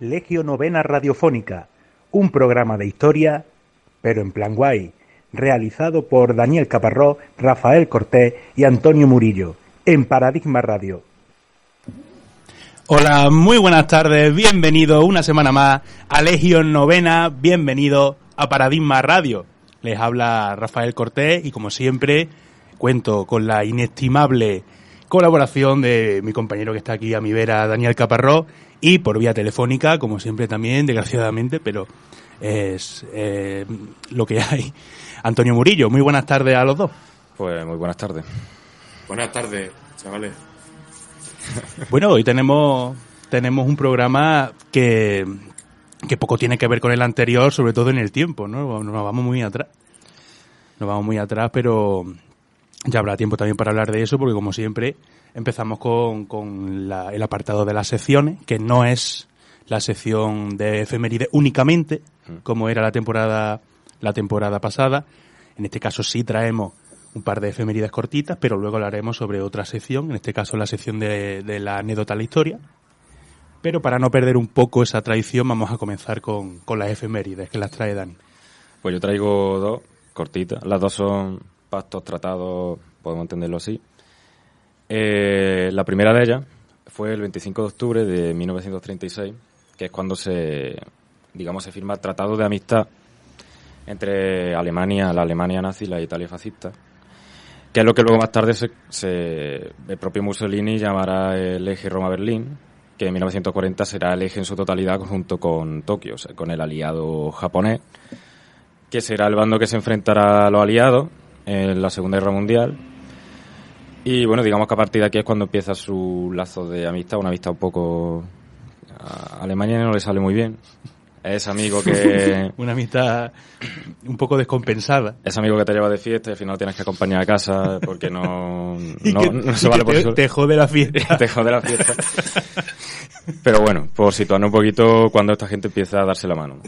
Legio Novena Radiofónica, un programa de historia, pero en plan guay, realizado por Daniel Caparrós, Rafael Cortés y Antonio Murillo, en Paradigma Radio. Hola, muy buenas tardes, bienvenidos una semana más a Legio Novena, bienvenidos a Paradigma Radio. Les habla Rafael Cortés y como siempre cuento con la inestimable colaboración de mi compañero que está aquí a mi vera, Daniel Caparrós, y por vía telefónica, como siempre también, desgraciadamente, pero es lo que hay, Antonio Murillo. Muy buenas tardes a los dos. Pues muy buenas tardes. Buenas tardes, chavales. Bueno, hoy tenemos un programa que poco tiene que ver con el anterior, sobre todo en el tiempo, ¿no? Nos vamos muy atrás. Pero ya habrá tiempo también para hablar de eso, porque como siempre empezamos con el apartado de las secciones, que no es la sección de efemérides únicamente, como era la temporada pasada. En este caso sí traemos un par de efemérides cortitas, pero luego hablaremos sobre otra sección, en este caso la sección de la anécdota de la historia. Pero para no perder un poco esa tradición, vamos a comenzar con las efemérides, que las trae Dani. Pues yo traigo dos cortitas. Las dos son pactos, tratados, podemos entenderlo así. La primera de ellas fue el 25 de octubre de 1936, que es cuando se firma el Tratado de Amistad entre la Alemania nazi y la Italia fascista, que es lo que luego más tarde el propio Mussolini llamará el eje Roma-Berlín, que en 1940 será el eje en su totalidad junto con Tokio, o sea, con el aliado japonés, que será el bando que se enfrentará a los aliados en la Segunda Guerra Mundial. Y bueno, digamos que a partir de aquí es cuando empieza su lazo de amistad, una amistad un poco... A Alemania no le sale muy bien. Es amigo que... Una amistad un poco descompensada. Es amigo que te lleva de fiesta y al final tienes que acompañar a casa porque no se vale por eso. Te jode la fiesta. Te jode la fiesta. Pero bueno, por situarnos un poquito cuando esta gente empieza a darse la mano.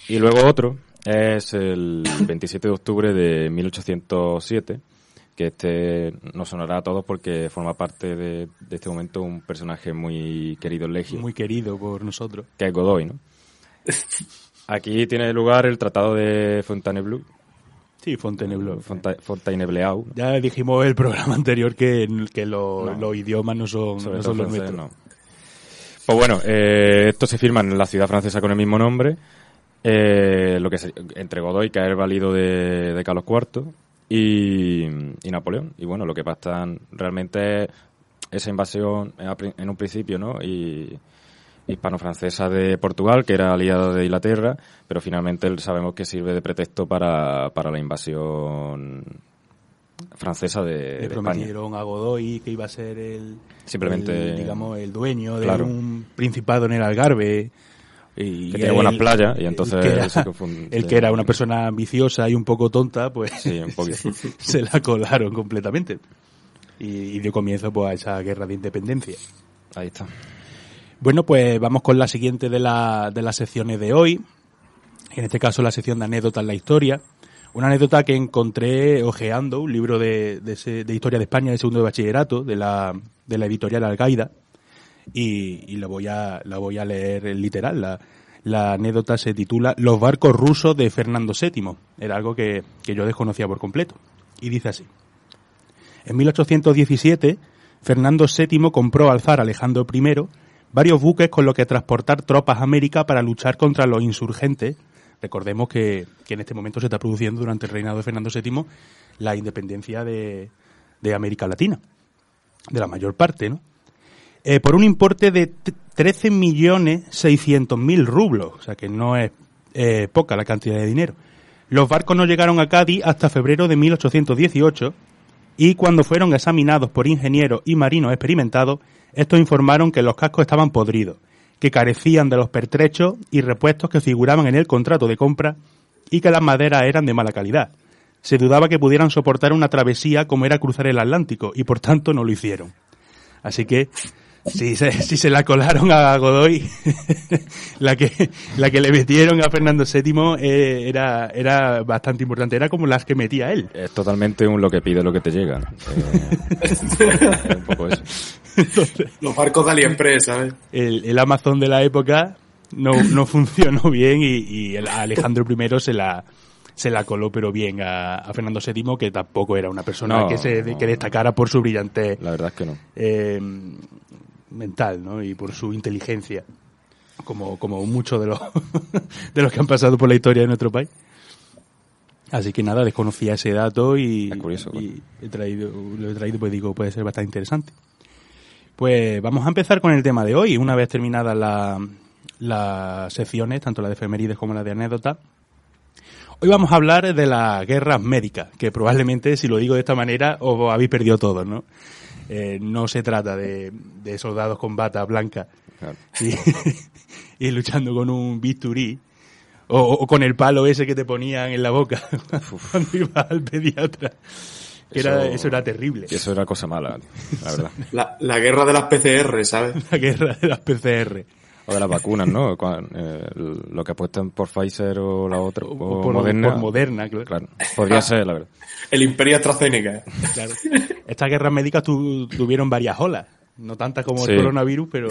Y luego otro es el 27 de octubre de 1807, que nos sonará a todos porque forma parte de este momento un personaje muy querido en Legio. Muy querido por nosotros. Que es Godoy, ¿no? Aquí tiene lugar el Tratado de Fontainebleau. Sí, Fontainebleau. Fontainebleau. Ya dijimos el programa anterior que los idiomas no son los nuestros. No. Pues bueno, esto se firma en la ciudad francesa con el mismo nombre, entre Godoy, que es el válido de Carlos IV, y Napoleón. Y bueno, lo que pasa realmente es esa invasión en un principio, ¿no? Y hispano-francesa de Portugal, que era aliado de Inglaterra, pero finalmente sabemos que sirve de pretexto para la invasión francesa de España. Prometieron a Godoy que iba a ser el dueño de claro, un principado en el Algarve. Y que tenía buenas playas, y entonces que era una persona ambiciosa y un poco tonta, pues sí, un poquito. Se la colaron completamente. Y dio comienzo pues a esa guerra de independencia. Ahí está. Bueno, pues vamos con la siguiente de las secciones de hoy. En este caso la sección de anécdotas en la historia. Una anécdota que encontré hojeando un libro de historia de España de segundo de bachillerato de la editorial Algaida, y la voy a leer literal. La anécdota se titula Los barcos rusos de Fernando VII. Era algo que yo desconocía por completo. Y dice así: en 1817, Fernando VII compró al zar Alejandro I varios buques con los que transportar tropas a América para luchar contra los insurgentes. Recordemos que en este momento se está produciendo durante el reinado de Fernando VII la independencia de América Latina, de la mayor parte, ¿no? Por un importe de 13.600.000 rublos, o sea que no es poca la cantidad de dinero. Los barcos no llegaron a Cádiz hasta febrero de 1818 y cuando fueron examinados por ingenieros y marinos experimentados, estos informaron que los cascos estaban podridos, que carecían de los pertrechos y repuestos que figuraban en el contrato de compra y que las maderas eran de mala calidad. Se dudaba que pudieran soportar una travesía como era cruzar el Atlántico y por tanto no lo hicieron. Así que si se la colaron a Godoy, la que le metieron a Fernando VII era bastante importante, era como las que metía él. Es totalmente lo que pide lo que te llega. Es un poco eso. Entonces, los barcos de AliExpress, ¿sabes? El Amazon de la época no funcionó bien y Alejandro I se la coló pero bien a Fernando VII, que tampoco era una persona que destacara por su brillantez. La verdad es que no. Mental, ¿no? Y por su inteligencia, como muchos de los que han pasado por la historia de nuestro país. Así que nada, desconocía ese dato y, es curioso, y lo he traído, pues digo, puede ser bastante interesante. Pues vamos a empezar con el tema de hoy. Una vez terminadas las secciones, tanto la de efemérides como la de anécdotas, hoy vamos a hablar de las guerras médicas, que probablemente, si lo digo de esta manera, os habéis perdido todos, ¿no? No se trata de soldados con bata blanca, claro, y luchando con un bisturí o con el palo ese que te ponían en la boca cuando ibas al pediatra. Eso era terrible. Eso era cosa mala, la verdad. La guerra de las PCR, ¿sabes? La guerra de las PCR. O de las vacunas, ¿no? Lo que apuestan por Pfizer o la otra, o por Moderna. Por Moderna, claro. Podría ser, la verdad. El Imperio AstraZeneca. Claro. Estas guerras médicas tuvieron varias olas. No tantas como el coronavirus, pero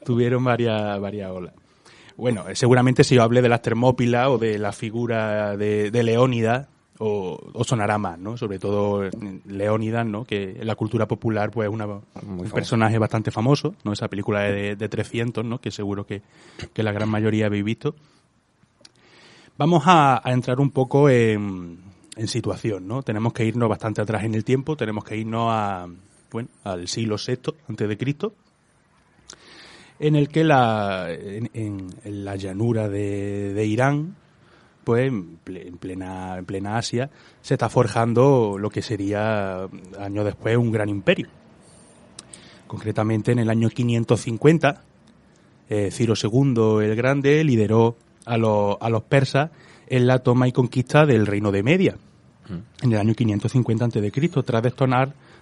tuvieron varias olas. Bueno, seguramente si yo hable de las Termópilas o de la figura de Leónidas, o sonará más, ¿no? Sobre todo Leónidas, ¿no? Que en la cultura popular pues es un personaje bastante famoso, ¿no? Esa película de 300, ¿no? Que seguro que la gran mayoría habéis visto. Vamos a entrar un poco en situación, ¿no? Tenemos que irnos bastante atrás en el tiempo, tenemos que irnos al siglo VI antes de Cristo, en el que en la llanura de Irán, pues en plena Asia, se está forjando lo que sería años después un gran imperio. Concretamente en el año 550, Ciro II el Grande lideró a los persas en la toma y conquista del reino de Media, en el año 550 a.C., tras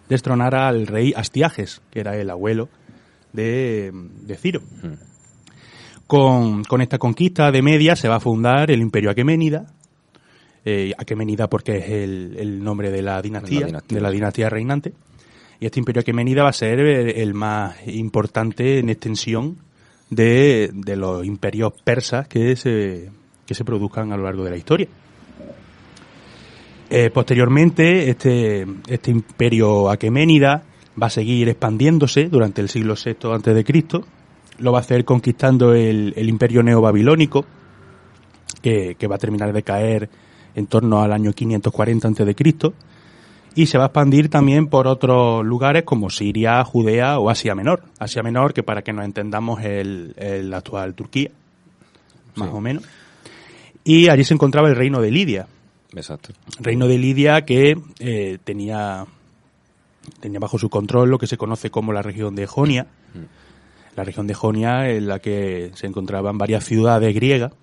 destronar al rey Astiages, que era el abuelo de Ciro. Con esta conquista de Media se va a fundar el Imperio Aqueménida. Aqueménida porque es el nombre de la dinastía reinante. Y este Imperio Aqueménida va a ser el más importante en extensión de los imperios persas que se produzcan a lo largo de la historia. Posteriormente, este Imperio Aqueménida va a seguir expandiéndose durante el siglo VI a.C., lo va a hacer conquistando el imperio neobabilónico, que va a terminar de caer en torno al año 540 a.C., y se va a expandir también por otros lugares como Siria, Judea o Asia Menor. Asia Menor, que para que nos entendamos es la actual Turquía, más o menos. Y allí se encontraba el reino de Lidia. Exacto. Reino de Lidia que tenía bajo su control lo que se conoce como la región de Jonia. La región de Jonia, en la que se encontraban varias ciudades griegas.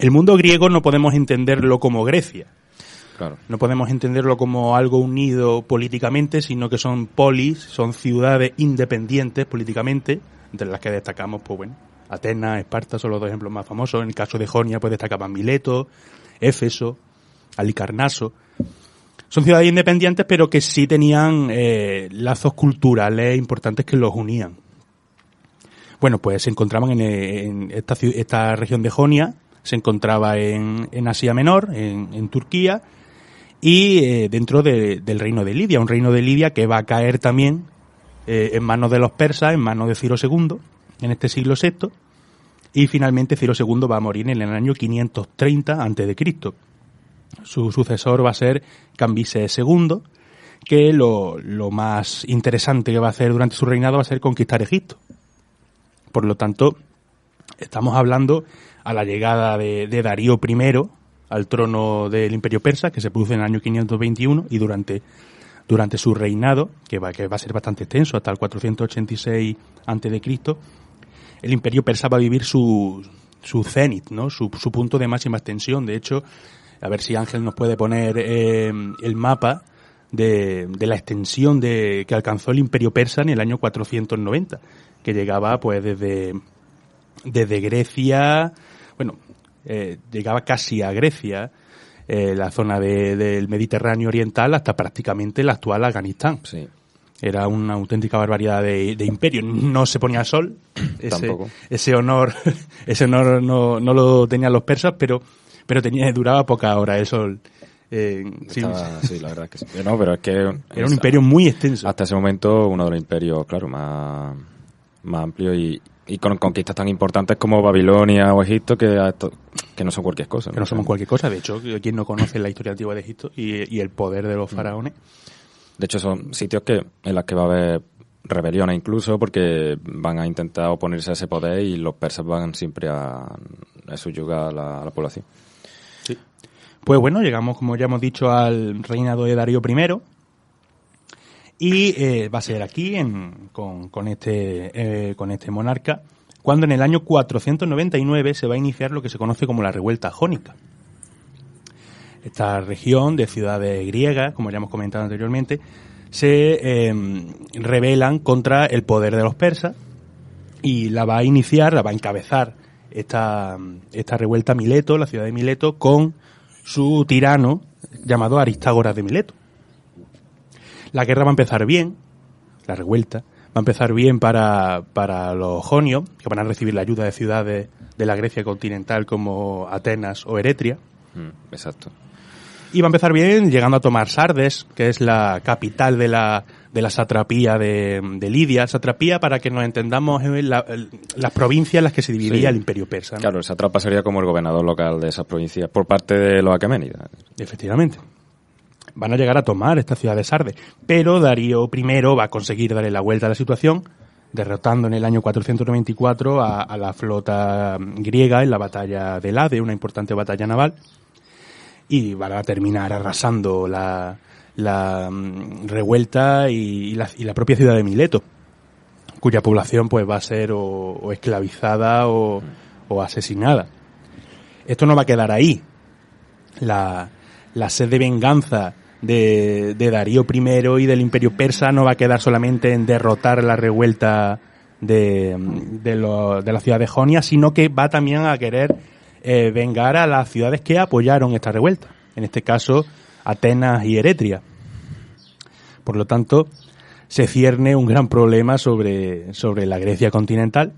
El mundo griego no podemos entenderlo como Grecia. Claro. No podemos entenderlo como algo unido políticamente, sino que son polis, son ciudades independientes políticamente, entre las que destacamos, pues bueno, Atenas, Esparta son los dos ejemplos más famosos. En el caso de Jonia, pues destacaban Mileto, Éfeso, Halicarnaso. Son ciudades independientes, pero que sí tenían lazos culturales importantes que los unían. Bueno, pues se encontraban en esta región de Jonia, se encontraba en Asia Menor, en Turquía, y dentro del reino de Lidia, un reino de Lidia que va a caer también en manos de los persas, en manos de Ciro II, en este siglo VI, y finalmente Ciro II va a morir en el año 530 a.C. Su sucesor va a ser Cambises II, que lo más interesante que va a hacer durante su reinado va a ser conquistar Egipto. Por lo tanto, estamos hablando a la llegada de Darío I al trono del Imperio Persa, que se produce en el año 521, y durante su reinado, que va a ser bastante extenso, hasta el 486 a.C., el Imperio Persa va a vivir su cenit, ¿no? Su punto de máxima extensión. De hecho, a ver si Ángel nos puede poner el mapa de la extensión que alcanzó el Imperio Persa en el año 490, que llegaba pues desde Grecia, llegaba casi a Grecia, la zona del Mediterráneo oriental, hasta prácticamente el actual Afganistán. Sí. Era una auténtica barbaridad de imperio. No se ponía el sol. Ese honor no lo tenían los persas, pero duraba pocas horas el sol. Sí, la verdad es que sí. No, pero es que era un imperio muy extenso. Hasta ese momento, uno de los imperios, claro, más amplios y con conquistas tan importantes como Babilonia o Egipto, que no son cualquier cosa. Que no son cualquier cosa. De hecho, quien no conoce la historia antigua de Egipto y el poder de los faraones. De hecho, son sitios en los que va a haber rebeliones incluso, porque van a intentar oponerse a ese poder y los persas van siempre a subyugar a la población. Sí. Pues bueno, llegamos, como ya hemos dicho, al reinado de Darío I. Y va a ser aquí, con este monarca, cuando en el año 499 se va a iniciar lo que se conoce como la revuelta jónica. Esta región de ciudades griegas, como ya hemos comentado anteriormente, se rebelan contra el poder de los persas y la va a encabezar esta revuelta Mileto, la ciudad de Mileto, con su tirano llamado Aristágoras de Mileto. La guerra va a empezar bien, la revuelta va a empezar bien para los jonios, que van a recibir la ayuda de ciudades de la Grecia continental como Atenas o Eretria. Exacto. Y va a empezar bien llegando a tomar Sardes, que es la capital de la satrapía de Lidia. Satrapía, para que nos entendamos, es las provincias en las que se dividía el imperio persa, ¿no? Claro, el sátrapa sería como el gobernador local de esas provincias por parte de los aqueménidas. Efectivamente. Van a llegar a tomar esta ciudad de Sardes, pero Darío I va a conseguir darle la vuelta a la situación, derrotando en el año 494 a la flota griega en la batalla de Lade, una importante batalla naval, y van a terminar arrasando la revuelta y la propia ciudad de Mileto, cuya población pues va a ser o esclavizada o asesinada. Esto no va a quedar ahí. La sed de venganza de Darío I y del imperio persa no va a quedar solamente en derrotar la revuelta de la ciudad de Jonia, sino que va también a querer vengar a las ciudades que apoyaron esta revuelta, en este caso Atenas y Eretria. Por lo tanto, se cierne un gran problema sobre la Grecia continental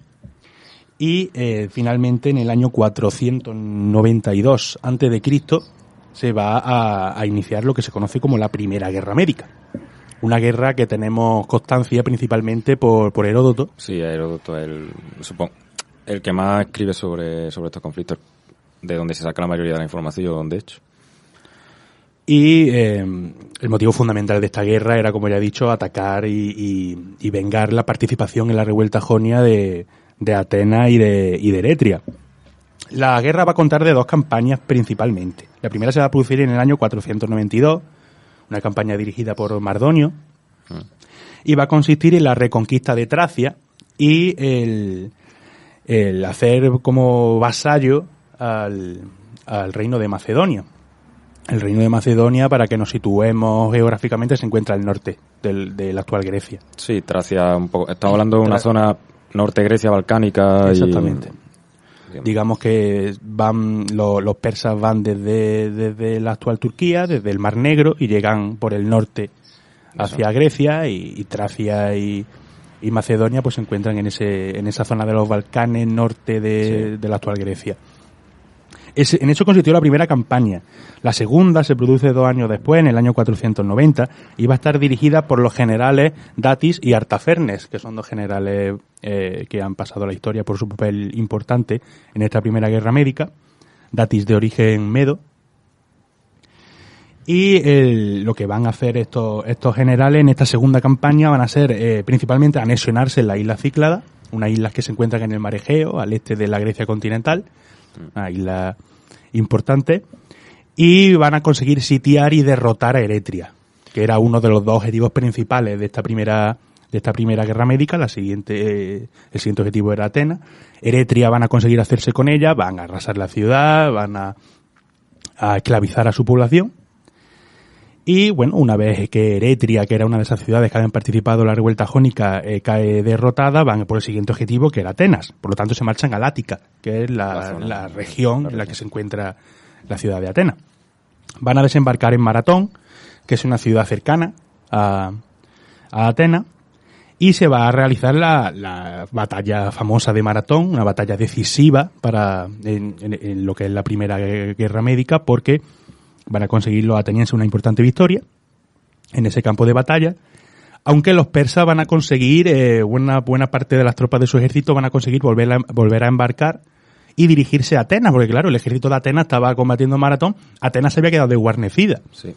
y finalmente en el año 492 a.C. se va a iniciar lo que se conoce como la Primera Guerra Médica. Una guerra que tenemos constancia principalmente por Heródoto. Sí, Heródoto es el que más escribe sobre estos conflictos, de donde se saca la mayoría de la información, de hecho. Y el motivo fundamental de esta guerra era, como ya he dicho, atacar y vengar la participación en la revuelta jonia de Atenas y de Eretria. La guerra va a contar de dos campañas principalmente. La primera se va a producir en el año 492, una campaña dirigida por Mardonio, y va a consistir en la reconquista de Tracia y el hacer como vasallo al reino de Macedonia. El reino de Macedonia, para que nos situemos geográficamente, se encuentra al norte de la actual Grecia. Sí, Tracia un poco. Estamos hablando de una zona norte Grecia, balcánica. Exactamente. Digamos que van los persas van desde la actual Turquía, desde el Mar Negro, y llegan por el norte hacia Grecia, y Tracia y Macedonia pues se encuentran en esa zona de los Balcanes, norte de la actual Grecia. En eso consistió la primera campaña. La segunda se produce 2 años después, en el año 490, y va a estar dirigida por los generales Datis y Artafernes, que son dos generales que han pasado a la historia por su papel importante en esta primera guerra médica. Datis de origen medo. Y lo que van a hacer estos generales en esta segunda campaña van a ser principalmente anexionarse en la isla Cíclada, unas islas que se encuentran en el mar Egeo, al este de la Grecia continental, una isla importante, y van a conseguir sitiar y derrotar a Eretria, que era uno de los dos objetivos principales de esta primera guerra médica. El siguiente objetivo era Atenas. Eretria van a conseguir hacerse con ella, van a arrasar la ciudad, van a esclavizar a su población. Y bueno, una vez que Eretria, que era una de esas ciudades que habían participado en la revuelta jónica, cae derrotada, van por el siguiente objetivo, que era Atenas. Por lo tanto, se marchan a Lática, que es la región en la que se encuentra la ciudad de Atenas. Van a desembarcar en Maratón, que es una ciudad cercana a a Atenas, y se va a realizar la batalla famosa de Maratón, una batalla decisiva en lo que es la primera guerra médica, porque van a conseguir los atenienses una importante victoria en ese campo de batalla, aunque los persas van a conseguir, una buena parte de las tropas de su ejército van a conseguir volver a embarcar y dirigirse a Atenas, porque claro, el ejército de Atenas estaba combatiendo Maratón, Atenas se había quedado desguarnecida. Sí.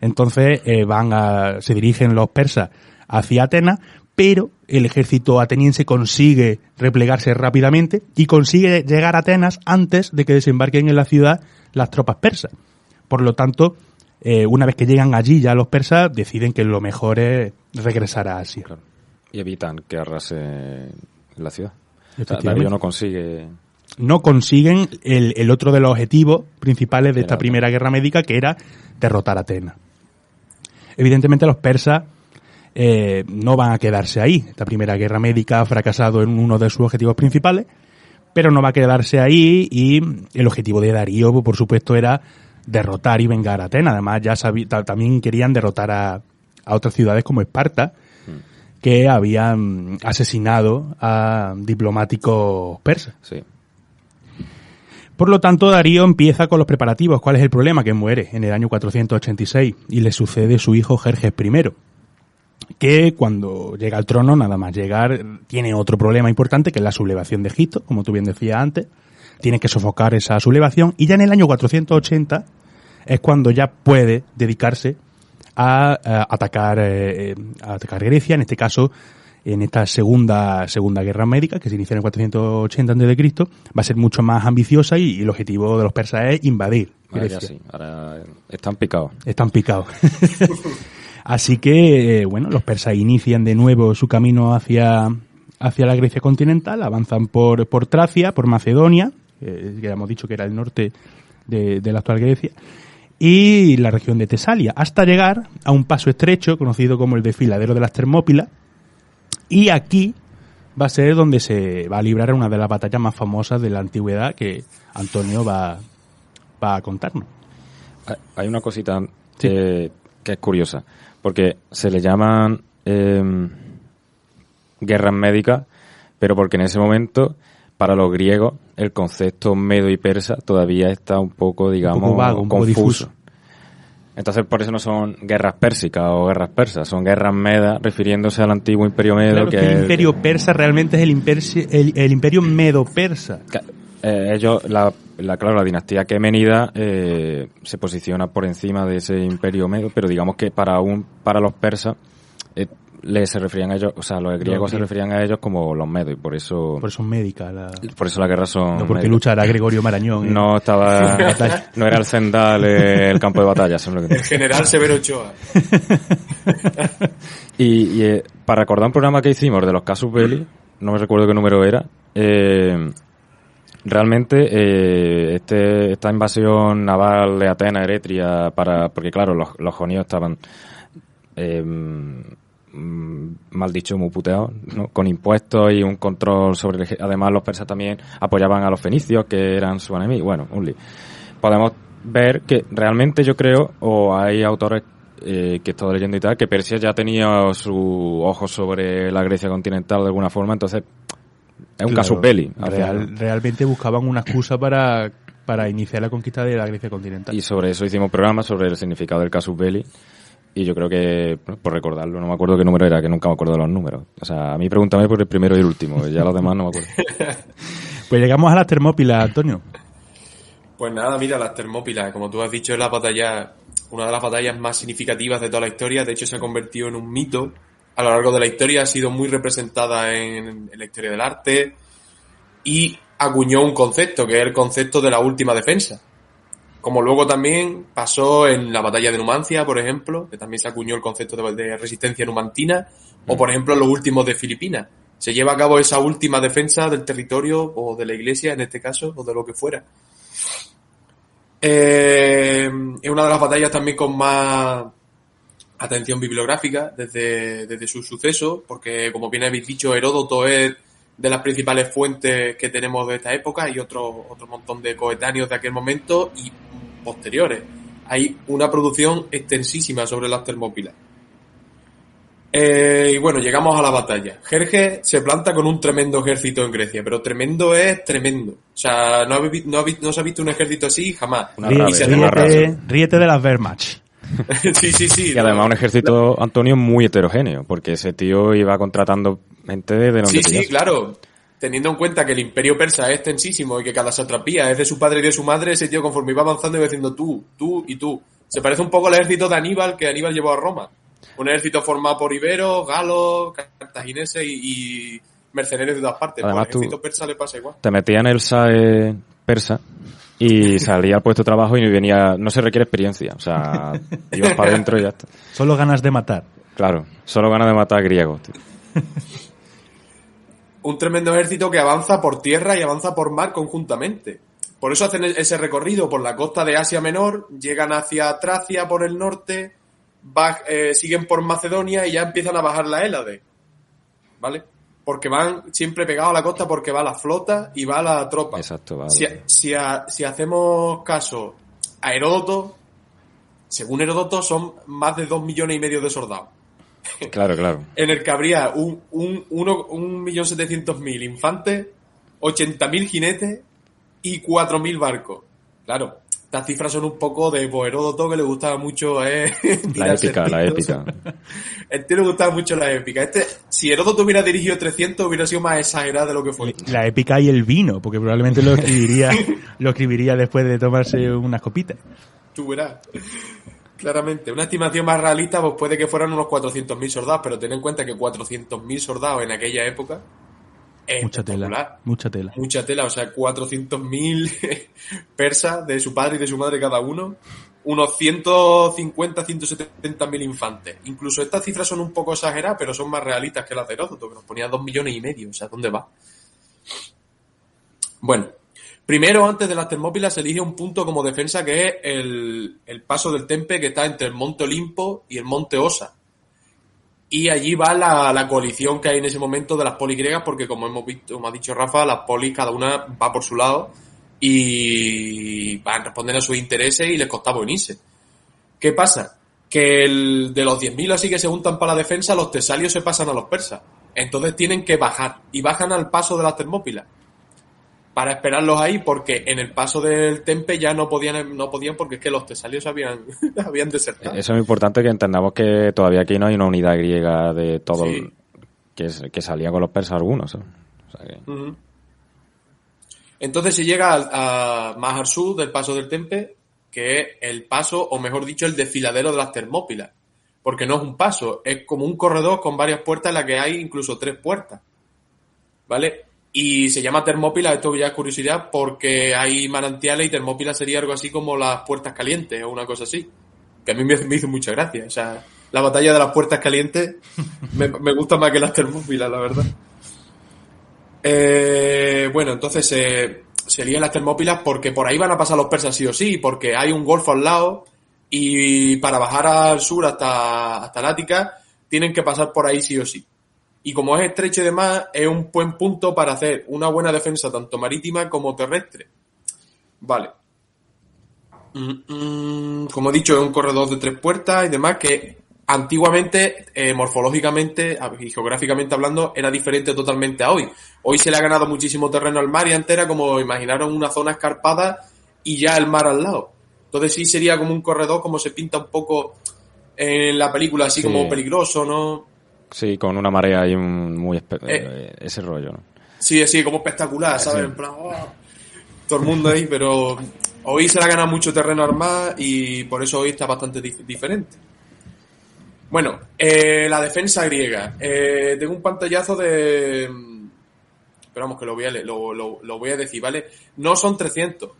Entonces se dirigen los persas hacia Atenas, pero el ejército ateniense consigue replegarse rápidamente y consigue llegar a Atenas antes de que desembarquen en la ciudad las tropas persas. Por lo tanto, una vez que llegan allí ya los persas deciden que lo mejor es regresar a Asia. Claro. Y evitan que arrase la ciudad. O sea, Darío no consiguen el otro de los objetivos principales de esta primera guerra médica, que era derrotar a Atenas. Evidentemente los persas no van a quedarse ahí. Esta primera guerra médica ha fracasado en uno de sus objetivos principales, pero no va a quedarse ahí, y el objetivo de Darío, por supuesto, era derrotar y vengar a Atenas. Además, ya también querían derrotar a otras ciudades como Esparta, que habían asesinado a diplomáticos persas. Sí. Por lo tanto, Darío empieza con los preparativos. ¿Cuál es el problema? Que muere en el año 486 y le sucede su hijo Jerjes I, que cuando llega al trono, nada más llegar, tiene otro problema importante, que es la sublevación de Egipto, como tú bien decías antes. Tiene que sofocar esa sublevación, y ya en el año 480 es cuando ya puede dedicarse a atacar Grecia, en este caso, en esta segunda guerra médica, que se inicia en el 480 a.C., va a ser mucho más ambiciosa, y el objetivo de los persas es invadir Grecia. Ya sí, ahora están picados. Están picados. Así que, los persas inician de nuevo su camino hacia la Grecia continental, avanzan por Tracia, por Macedonia, que ya hemos dicho que era el norte de la actual Grecia, y la región de Tesalia, hasta llegar a un paso estrecho conocido como el desfiladero de las Termópilas, y aquí va a ser donde se va a librar una de las batallas más famosas de la antigüedad, que Antonio va a contarnos. Hay una cosita que es curiosa, porque se le llaman guerras médicas, pero porque en ese momento, para los griegos, el concepto medo y persa todavía está un poco, digamos, un poco vago, un poco confuso. difuso. Entonces, por eso no son guerras pérsicas o guerras persas, son guerras medas, refiriéndose al antiguo imperio medo. Claro, que el imperio persa realmente es el imperio medo-persa. Ellos, la dinastía aquemenida se posiciona por encima de ese imperio medo, pero digamos que para los persas se referían a ellos, o sea, los griegos se referían a ellos como los medos, y por eso médica por eso las guerras son no porque luchará Gregorio Marañón, no era el Zendal el campo de batalla, el general Severo Ochoa. y para recordar un programa que hicimos de los casus belli, no me recuerdo qué número era, realmente esta invasión naval de Atenas, Eretria, porque claro, los jonios estaban mal dicho, muy puteados, ¿no? Con impuestos y un control sobre además los persas también apoyaban a los fenicios, que eran su enemigo. Bueno, un lío. Podemos ver que realmente yo creo, o hay autores que he estado leyendo y tal, que Persia ya tenía su ojo sobre la Grecia continental de alguna forma, entonces es un casus belli. Realmente buscaban una excusa para iniciar la conquista de la Grecia continental. Y sobre eso hicimos programas, sobre el significado del casus belli. Y yo creo que, por recordarlo, no me acuerdo qué número era, que nunca me acuerdo de los números. O sea, a mí pregúntame por el primero y el último, ya los demás no me acuerdo. Pues llegamos a las Termópilas, Antonio. Pues nada, mira, las Termópilas, como tú has dicho, es una de las batallas más significativas de toda la historia. De hecho, se ha convertido en un mito. A lo largo de la historia ha sido muy representada en la historia del arte, y acuñó un concepto, que es el concepto de la última defensa. Como luego también pasó en la batalla de Numancia, por ejemplo, que también se acuñó el concepto de resistencia numantina, o por ejemplo en los últimos de Filipinas. Se lleva a cabo esa última defensa del territorio, o de la iglesia en este caso, o de lo que fuera. Es una de las batallas también con más atención bibliográfica desde su suceso, porque como bien habéis dicho, Heródoto es de las principales fuentes que tenemos de esta época, y otro montón de coetáneos de aquel momento y posteriores. Hay una producción extensísima sobre las Termópilas. Y bueno, llegamos a la batalla. Jerjes se planta con un tremendo ejército en Grecia, pero tremendo es tremendo. O sea, no se ha visto un ejército así jamás. Ríete de las Wehrmacht. Sí. Y además un ejército, Antonio, muy heterogéneo, porque ese tío iba contratando gente de donde Sí, claro. Teniendo en cuenta que el imperio persa es extensísimo y que cada satrapía es de su padre y de su madre, ese tío conforme iba avanzando iba diciendo tú y tú. Se parece un poco al ejército de Aníbal que Aníbal llevó a Roma. Un ejército formado por iberos, galos, cartagineses y mercenarios de todas partes. Además, al ejército persa le pasa igual. Te metían el SAE persa y salía al puesto de trabajo y venía, no se requiere experiencia, o sea, ibas para adentro y ya está. Solo ganas de matar. Claro, solo ganas de matar griegos, tío. Un tremendo ejército que avanza por tierra y avanza por mar conjuntamente. Por eso hacen ese recorrido por la costa de Asia Menor, llegan hacia Tracia por el norte, siguen por Macedonia y ya empiezan a bajar la Hélade. ¿Vale? Porque van siempre pegados a la costa porque va la flota y va la tropa. Exacto, vale. Si hacemos caso a Heródoto, según Heródoto son más de 2,5 millones de soldados. Claro. En el que habría 1.700.000 infantes, 80.000 jinetes y 4.000 barcos. Claro, estas cifras son un poco de Heródoto, que le gustaba mucho la épica. El tío le gustaba mucho la épica. Si Heródoto hubiera dirigido 300, hubiera sido más exagerado de lo que fue. La épica y el vino, porque probablemente lo escribiría después de tomarse unas copitas. Tú verás. Claramente, una estimación más realista pues puede que fueran unos 400.000 soldados, pero ten en cuenta que 400.000 soldados en aquella época es mucha tela. Mucha tela, o sea, 400.000 persas de su padre y de su madre cada uno, unos 150.000-170.000 infantes. Incluso estas cifras son un poco exageradas, pero son más realistas que las de Heródoto, que nos ponía 2,5 millones, o sea, ¿dónde va? Bueno. Primero, antes de las Termópilas, se elige un punto como defensa que es el paso del Tempe, que está entre el Monte Olimpo y el Monte Osa. Y allí va la coalición que hay en ese momento de las polis griegas, porque como hemos visto, como ha dicho Rafa, las polis cada una va por su lado y van a responder a sus intereses y les costaba unirse. ¿Qué pasa? Que de los 10.000 así que se juntan para la defensa, los tesalios se pasan a los persas. Entonces tienen que bajar, y bajan al paso de las Termópilas para esperarlos ahí, porque en el paso del Tempe ya no podían porque es que los tesalios habían desertado. Eso es muy importante, que entendamos que todavía aquí no hay una unidad griega de todo que salía con los persas algunos. O sea que... Entonces se llega más al sur del paso del Tempe, que es el paso, o mejor dicho, el desfiladero de las Termópilas. Porque no es un paso, es como un corredor con varias puertas en la que hay incluso 3 puertas. ¿Vale? Y se llama Termópilas, esto ya es curiosidad, porque hay manantiales y Termópilas sería algo así como las puertas calientes o una cosa así. Que a mí me hizo mucha gracia. O sea, la batalla de las puertas calientes me gusta más que las Termópilas, la verdad. Bueno, entonces se lían las Termópilas porque por ahí van a pasar los persas sí o sí, porque hay un golfo al lado y para bajar al sur hasta Lática tienen que pasar por ahí sí o sí. Y como es estrecho y demás, es un buen punto para hacer una buena defensa tanto marítima como terrestre. Vale. Como he dicho, es un corredor de 3 puertas y demás que antiguamente, morfológicamente y geográficamente hablando, era diferente totalmente a hoy. Hoy se le ha ganado muchísimo terreno al mar y antes era como, imaginaron una zona escarpada y ya el mar al lado. Entonces sí sería como un corredor como se pinta un poco en la película, así como peligroso, ¿no? Sí, con una marea y ese rollo, ¿no? Sí, así como espectacular, ¿sabes? Sí. En plan, todo el mundo ahí, pero hoy se le ha ganado mucho terreno al mar y por eso hoy está bastante diferente. Bueno, la defensa griega. Tengo un pantallazo de... Pero vamos, que lo voy a decir, ¿vale? No son 300.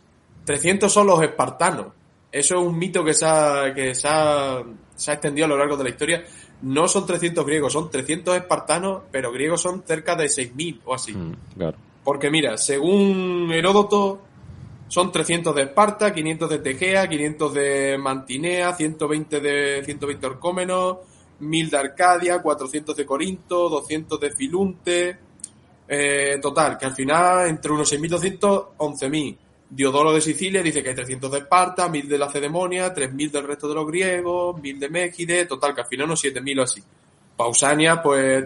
300 son los espartanos. Eso es un mito que se ha extendido a lo largo de la historia. No son 300 griegos, son 300 espartanos, pero griegos son cerca de 6.000 o así. Claro. Porque mira, según Heródoto, son 300 de Esparta, 500 de Tegea, 500 de Mantinea, 120 Orcómenos, 1.000 de Arcadia, 400 de Corinto, 200 de Filunte. Total, que al final, entre unos 6.200, 11.000. Diodoro de Sicilia dice que hay 300 de Esparta, 1.000 de Lacedemonia, 3.000 del resto de los griegos, 1.000 de Mégide, total, que al final unos 7.000 o así. Pausania, pues,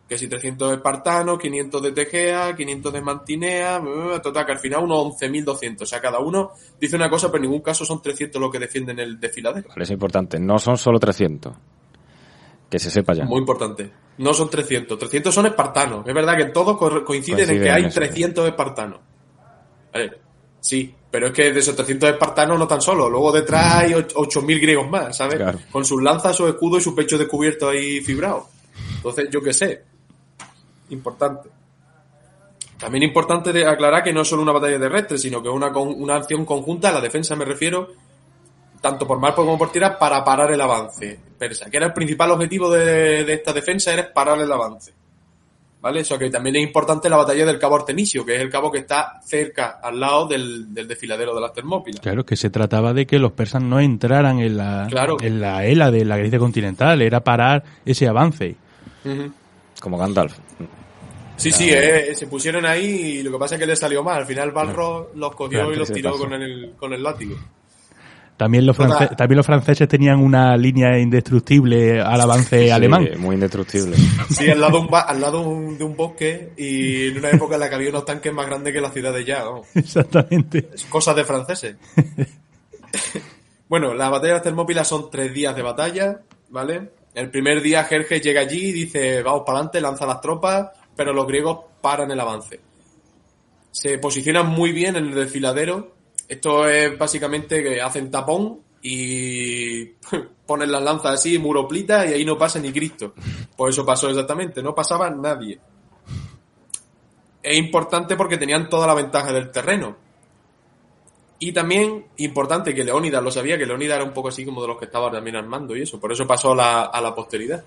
que si 300 espartanos, 500 de Tegea, 500 de Mantinea, total, que al final unos 11.200. O sea, cada uno dice una cosa, pero en ningún caso son 300 los que defienden el desfiladero. Vale, es importante. No son solo 300. Que se sepa ya. Muy importante. No son 300. 300 son espartanos. Es verdad que todos coinciden en que hay 300 espartanos. Vale. Sí, pero es que de esos 300 espartanos no tan solo. Luego detrás hay 8.000 griegos más, ¿sabes? Claro. Con sus lanzas, sus escudos y sus pechos descubiertos ahí fibrados. Entonces, yo qué sé. Importante. También importante de aclarar que no es solo una batalla terrestre, sino que es una acción conjunta, a la defensa me refiero, tanto por mar como por tierra, para parar el avance persa. Que era el principal objetivo de esta defensa, era parar el avance. ¿Vale? Eso que también es importante la batalla del cabo Artemisio, que es el cabo que está cerca, al lado del desfiladero de las Termópilas. Claro, que se trataba de que los persas no entraran en la ELA de la Grecia continental, era parar ese avance. Uh-huh. Como Gandalf. Sí, se pusieron ahí y lo que pasa es que les salió mal. Al final Balrog los cogió y los tiró con el látigo. También los franceses tenían una línea indestructible al avance alemán. Muy indestructible. Sí, al lado de un bosque y en una época en la que había unos tanques más grandes que la ciudad de Ya. ¿No? Exactamente. Es cosa de franceses. Bueno, la batalla de las Termópilas son 3 días de batalla, ¿vale? El primer día Jerjes llega allí y dice, vamos para adelante, lanza las tropas, pero los griegos paran el avance. Se posicionan muy bien en el desfiladero. Esto es básicamente que hacen tapón y ponen las lanzas así, muroplitas, y ahí no pasa ni Cristo. Pues eso pasó exactamente, no pasaba nadie. Es importante porque tenían toda la ventaja del terreno. Y también importante que Leónidas lo sabía, que Leónidas era un poco así como de los que estaban también al mando y eso, por eso pasó a la posteridad.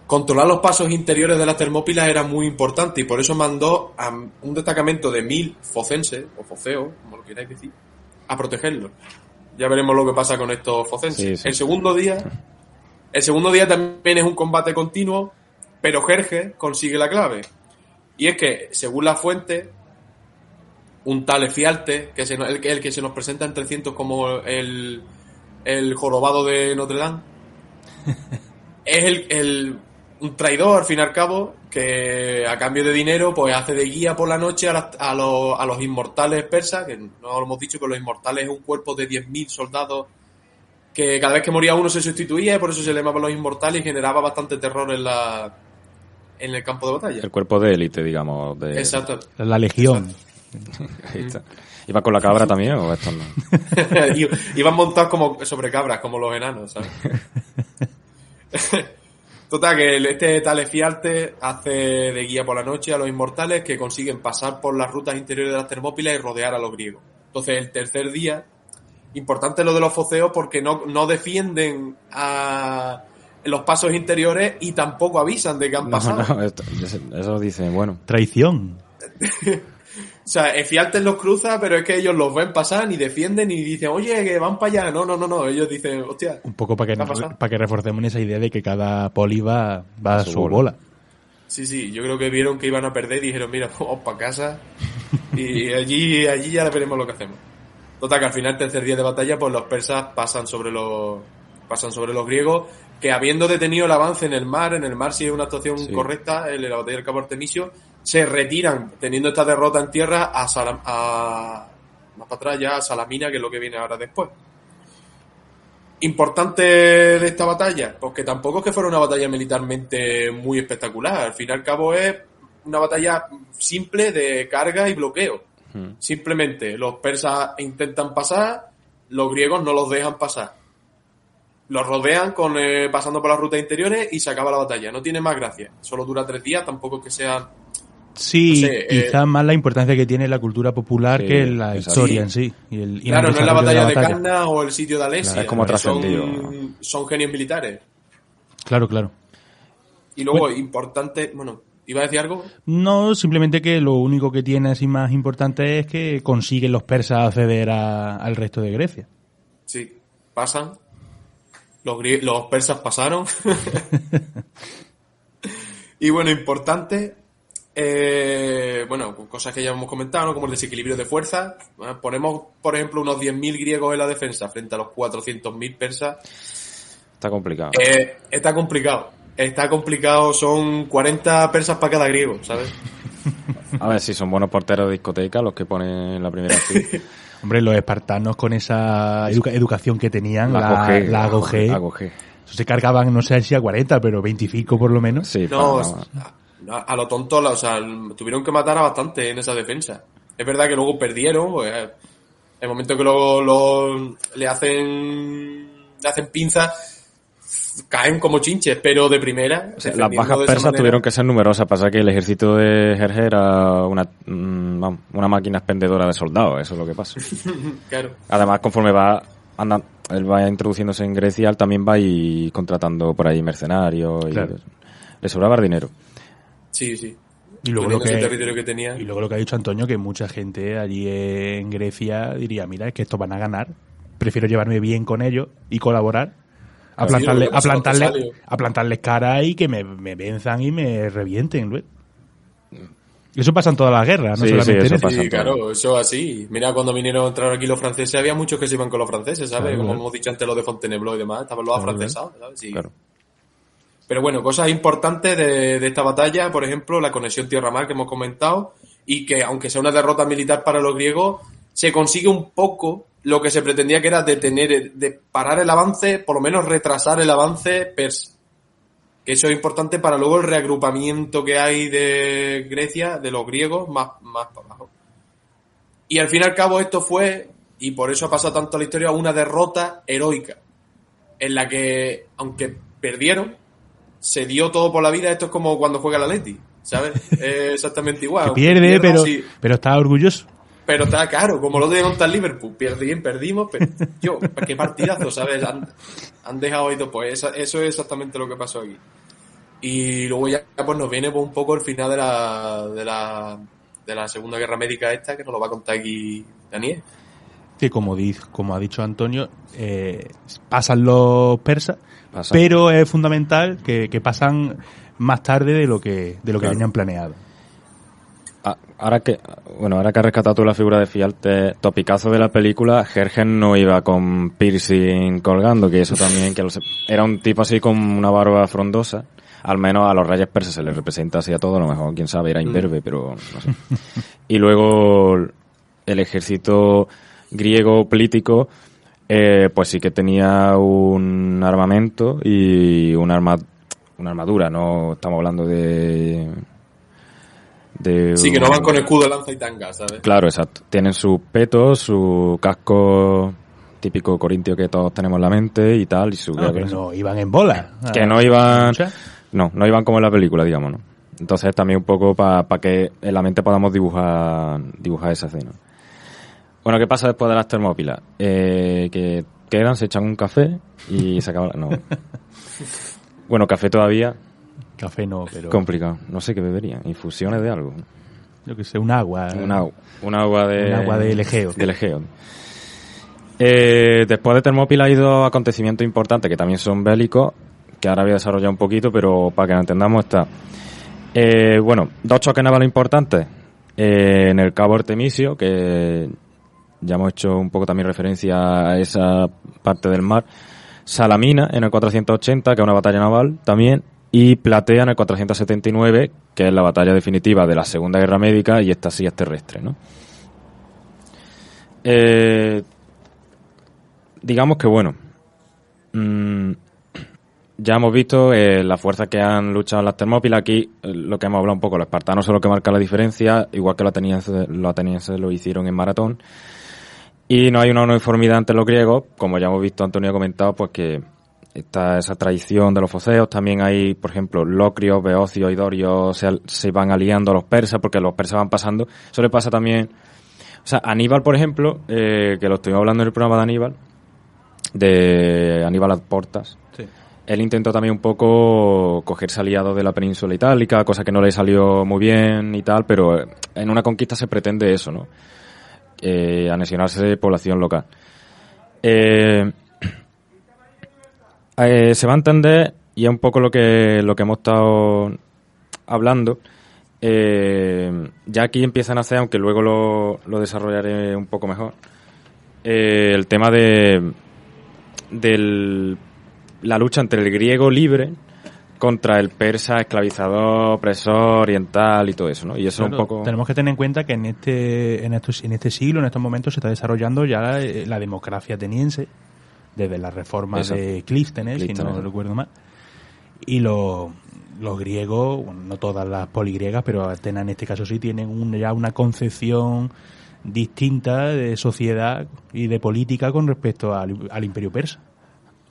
Controlar los pasos interiores de las Termópilas era muy importante y por eso mandó a un destacamento de 1.000 focenses, o foceos, como lo queráis decir, a protegerlos. Ya veremos lo que pasa con estos focenses. Sí. El segundo día también es un combate continuo, pero Jerjes consigue la clave. Y es que, según la fuente, un tal Efialtes, que es el que se nos presenta en 300 como el jorobado de Notre Dame, es un traidor, al fin y al cabo, que a cambio de dinero pues hace de guía por la noche a los inmortales persas, que no lo hemos dicho, pero los inmortales es un cuerpo de 10.000 soldados que cada vez que moría uno se sustituía y por eso se le llamaban los inmortales y generaba bastante terror en el campo de batalla. El cuerpo de élite, digamos. Exacto. La legión. Ahí está. ¿Iban con la cabra también o esto no? Iban montados como sobre cabras, como los enanos, ¿sabes? Total, que este tal Efialtes hace de guía por la noche a los inmortales que consiguen pasar por las rutas interiores de las Termópilas y rodear a los griegos. Entonces, el tercer día, importante lo de los foceos porque no defienden a los pasos interiores y tampoco avisan de que han pasado. No, eso dicen, bueno. Traición. O sea, Efialtes los cruza, pero es que ellos los ven pasar y defienden y dicen, oye, que van para allá. No. Ellos dicen, hostia. Un poco para que reforcemos esa idea de que cada poli va a su bola. Sí, yo creo que vieron que iban a perder y dijeron, mira, vamos para casa y allí ya veremos lo que hacemos. Total, que al final, tercer día de batalla, pues los persas pasan sobre los griegos, que habiendo detenido el avance en el mar sí es una actuación correcta, en la batalla del cabo Artemisio, se retiran, teniendo esta derrota en tierra, más para atrás ya a Salamina, que es lo que viene ahora después. Importante de esta batalla, pues que tampoco es que fuera una batalla militarmente muy espectacular, al fin y al cabo es una batalla simple de carga y bloqueo. Simplemente los persas intentan pasar, los griegos no los dejan pasar. Los rodean pasando por las rutas interiores y se acaba la batalla. No tiene más gracia. Solo dura 3 días, tampoco es que sea... Sí, no sé, quizás más la importancia que tiene la cultura popular que la historia en sí. Claro, no es la batalla de Canna o el sitio de Alesia. Claro, es como trascendido. Son genios militares. Claro. Y luego, importante... Bueno, ¿iba a decir algo? No, simplemente que lo único que tiene así más importante es que consiguen los persas acceder al resto de Grecia. Sí, pasan. Los persas pasaron. Y bueno, importante... cosas que ya hemos comentado, ¿no? Como el desequilibrio de fuerza. Ponemos, por ejemplo, unos 10.000 griegos en la defensa frente a los 400.000 persas. Está complicado. Está complicado, son 40 persas para cada griego, ¿sabes? A ver si son buenos porteros de discoteca los que ponen en la primera fila. Hombre, los espartanos con esa educación que tenían, la AGOG, eso se cargaban, no sé si a 40, pero 25 por lo menos. Sí, a lo tonto, o sea, tuvieron que matar a bastante en esa defensa. Es verdad que luego perdieron, pues, el momento que le hacen pinzas, caen como chinches, pero de primera. O sea, las bajas persas tuvieron que ser numerosas. Pasa que el ejército de Jerjes era una máquina expendedora de soldados. Eso es lo que pasa. Claro. Además, conforme él va introduciéndose en Grecia, él también va y contratando por ahí mercenarios. Claro. Y le sobraba dinero. Sí, sí. Y luego, lo que tenía. Y luego lo que ha dicho Antonio, que mucha gente allí en Grecia diría, mira, es que estos van a ganar. Prefiero llevarme bien con ellos y colaborar. A plantarles cara y que me venzan y me revienten, Luis. Eso pasa en todas las guerras, no solamente en esta. Sí, claro, eso así. Mira, cuando vinieron a entrar aquí los franceses, había muchos que se iban con los franceses, ¿sabes? Claro, como hemos dicho antes, los de Fontainebleau y demás, estaban los afrancesados, ¿sabes? Sí. Claro. Pero bueno, cosas importantes de esta batalla, por ejemplo, la conexión tierra-mar que hemos comentado, y que aunque sea una derrota militar para los griegos, se consigue un poco lo que se pretendía, que era de parar el avance, por lo menos retrasar el avance persa. Que eso es importante para luego el reagrupamiento que hay de Grecia, de los griegos, más para abajo. Y al fin y al cabo esto fue, y por eso ha pasado tanto la historia, una derrota heroica, en la que, aunque perdieron, se dio todo por la vida. Esto es como cuando juega el Atleti, ¿sabes? Es exactamente igual. Que pierde, pero está orgulloso. Pero está claro, como lo de contra el Liverpool, perdimos, pero qué partidazo, ¿sabes? Han dejado esto, pues eso es exactamente lo que pasó aquí. Y luego ya pues nos viene pues, un poco el final de la Segunda Guerra Médica esta, que nos lo va a contar aquí Daniel. Que como ha dicho Antonio, pasan los persas, pero es fundamental que pasan más tarde de lo que tenían planeado. Ahora que has rescatado tú la figura de Fialtes, topicazo de la película, Jerjes no iba con piercing colgando, que eso también, era un tipo así con una barba frondosa. Al menos a los reyes persas se les representa así a todo, a lo mejor, quién sabe, era imberbe, pero no sé. Y luego el ejército griego político, pues sí que tenía un armamento y una armadura, no estamos hablando de sí, que no van con escudo, lanza y tanga, ¿sabes? Claro, exacto. Tienen sus petos, su casco típico corintio que todos tenemos en la mente y tal. Y que no iban en bola. Que no iban... No iban como en la película, digamos, ¿no? Entonces también un poco para que en la mente podamos dibujar esa escena. Bueno, ¿qué pasa después de las Termópilas? Que quedan, se echan un café y se acaba... No. Bueno, café todavía... Café no, pero... Complicado. No sé qué beberían. Infusiones de algo. Yo que sé, un agua. Un agua del Egeo. Del Egeo. Después de Termópilas hay dos acontecimientos importantes que también son bélicos, que ahora voy a desarrollar un poquito, pero para que lo entendamos está. Dos choques navales importantes. En el Cabo Artemisio, que ya hemos hecho un poco también referencia a esa parte del mar. Salamina, en el 480, que es una batalla naval también. Y Platea en el 479, que es la batalla definitiva de la Segunda Guerra Médica, y esta sí es terrestre, ¿no? Digamos que ya hemos visto las fuerzas que han luchado en las Termópilas. Aquí lo que hemos hablado un poco, los espartanos son los que marcan la diferencia, igual que los atenienses lo hicieron en Maratón. Y no hay una uniformidad entre los griegos, como ya hemos visto, Antonio ha comentado, pues que está esa tradición de los foceos. También hay, por ejemplo, locrios, beocios y dorios se van aliando a los persas, porque los persas van pasando. Eso le pasa también... O sea, Aníbal, por ejemplo, que lo estuvimos hablando en el programa de Aníbal ad Portas. Sí. Él intentó también un poco cogerse aliados de la península itálica, cosa que no le salió muy bien y tal, pero en una conquista se pretende eso, ¿no? Anexionarse de población local. Se va a entender, y es un poco lo que hemos estado hablando, ya aquí empiezan a hacer, aunque luego lo desarrollaré un poco mejor, el tema del la lucha entre el griego libre contra el persa esclavizador, opresor, oriental y todo eso, ¿no? Y eso Claro, un poco... tenemos que tener en cuenta que en este siglo, en estos momentos, se está desarrollando ya la democracia ateniense, desde las reformas Eso. de Clístenes, si no recuerdo mal. Y los griegos, bueno, no todas las poligriegas, pero Atenas en este caso sí tienen ya una concepción distinta de sociedad y de política con respecto al imperio persa.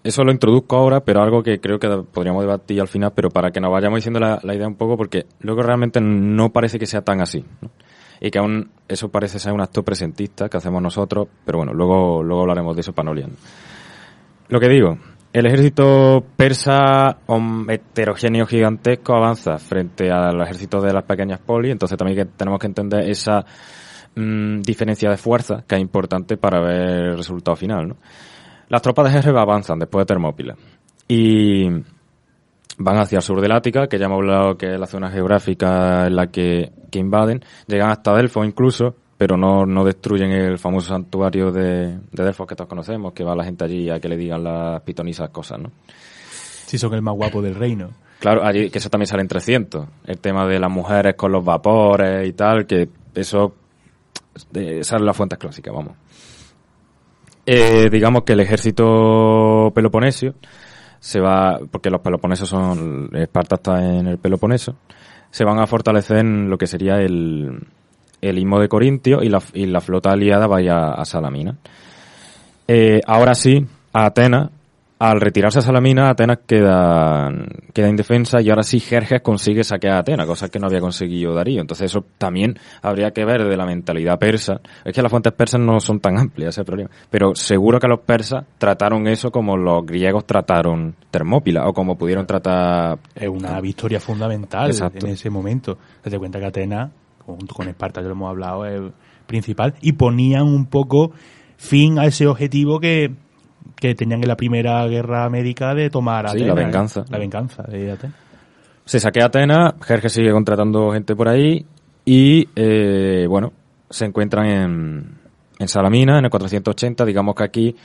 Eso lo introduzco ahora, pero algo que creo que podríamos debatir al final, pero para que nos vayamos diciendo la idea un poco, porque luego realmente no parece que sea tan así, ¿no? Y que aún eso parece ser un acto presentista que hacemos nosotros, pero bueno, luego hablaremos de eso para no liarnos. Lo que digo, el ejército persa heterogéneo gigantesco avanza frente al ejército de las pequeñas polis, entonces también tenemos que entender esa diferencia de fuerza que es importante para ver el resultado final, ¿no? Las tropas de Jerjes avanzan después de Termópilas y van hacia el sur del Ática, que ya hemos hablado que es la zona geográfica en la que invaden, llegan hasta Delfos incluso, pero no destruyen el famoso santuario de Delfos que todos conocemos, que va la gente allí a que le digan las pitonisas cosas, ¿no? Sí, son el más guapo del reino. Claro, allí, que eso también sale en 300, el tema de las mujeres con los vapores y tal, que eso sale en las fuentes clásicas, vamos. Digamos que el ejército peloponesio se va, porque los peloponesos Esparta está en el Peloponeso, se van a fortalecer en lo que sería el istmo de Corintio y la flota aliada vaya a Salamina. Ahora sí, a Atenas, al retirarse a Salamina, Atenas queda indefensa y ahora sí Jerjes consigue saquear a Atenas, cosa que no había conseguido Darío. Entonces eso también habría que ver de la mentalidad persa. Es que las fuentes persas no son tan amplias, ese es el problema. Pero seguro que los persas trataron eso como los griegos trataron Termópilas o como pudieron tratar... Es una victoria fundamental. Exacto. En ese momento. Te cuenta que Atenas, junto con Esparta, que lo hemos hablado, es principal, y ponían un poco fin a ese objetivo que tenían en la primera guerra médica de tomar Atenas. Sí, la venganza. La venganza de Atenas. Se saquea Atenas, Jerjes sigue contratando gente por ahí y, bueno, se encuentran en Salamina en el 480. Digamos que aquí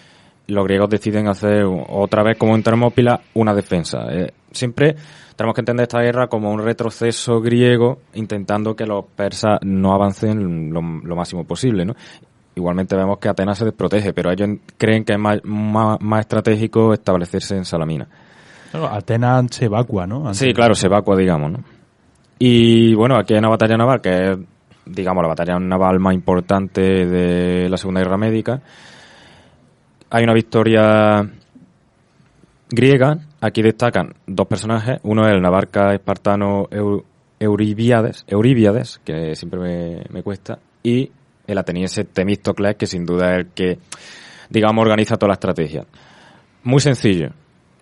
los griegos deciden hacer otra vez, como en Termópilas, una defensa. Siempre tenemos que entender esta guerra como un retroceso griego intentando que los persas no avancen lo máximo posible, ¿no? Igualmente vemos que Atenas se desprotege, pero ellos creen que es más estratégico establecerse en Salamina. Claro, Atenas se evacua, ¿no? Sí, claro, se evacua, digamos, ¿no? Y bueno, aquí hay una batalla naval que es, digamos, la batalla naval más importante de la Segunda Guerra Médica. Hay una victoria griega. Aquí destacan dos personajes. Uno es el navarca espartano Euríbiades, que siempre me cuesta, y el ateniense Temístocles, que sin duda es el que, digamos, organiza toda la estrategia. Muy sencillo.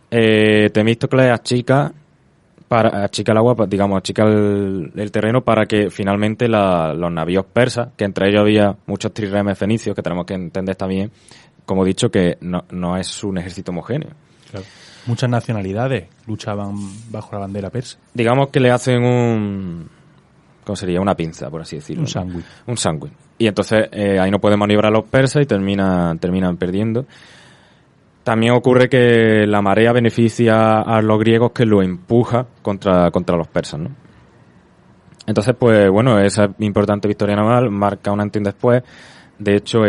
Temístocles achica el agua, digamos, achica el terreno para que finalmente los navíos persas, que entre ellos había muchos trirremes fenicios, que tenemos que entender también, como he dicho, que no es un ejército homogéneo. Claro. Muchas nacionalidades luchaban bajo la bandera persa. Digamos que le hacen ¿cómo sería? Una pinza, por así decirlo. Un sándwich. Un sándwich. Y entonces ahí no pueden maniobrar los persas y terminan perdiendo. También ocurre que la marea beneficia a los griegos, que lo empuja contra los persas, ¿no? Entonces, pues bueno, esa importante victoria naval marca un antes y un después. De hecho,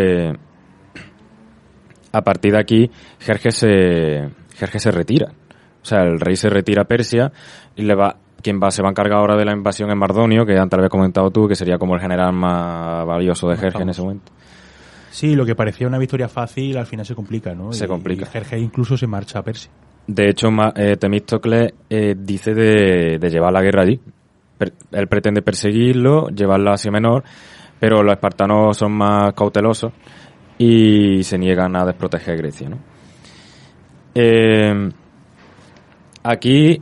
a partir de aquí, Jerjes se retira. O sea, el rey se retira a Persia y se va a encargar ahora de la invasión en Mardonio, que antes habías comentado tú, que sería como el general más valioso de Jerjes en ese momento. Sí, lo que parecía una victoria fácil al final se complica, ¿no? Se complica. Y Jerjes incluso se marcha a Persia. De hecho, Temístocles dice de llevar la guerra allí. Él pretende perseguirlo, llevarlo a Asia Menor, pero los espartanos son más cautelosos y se niegan a desproteger Grecia, ¿no? Aquí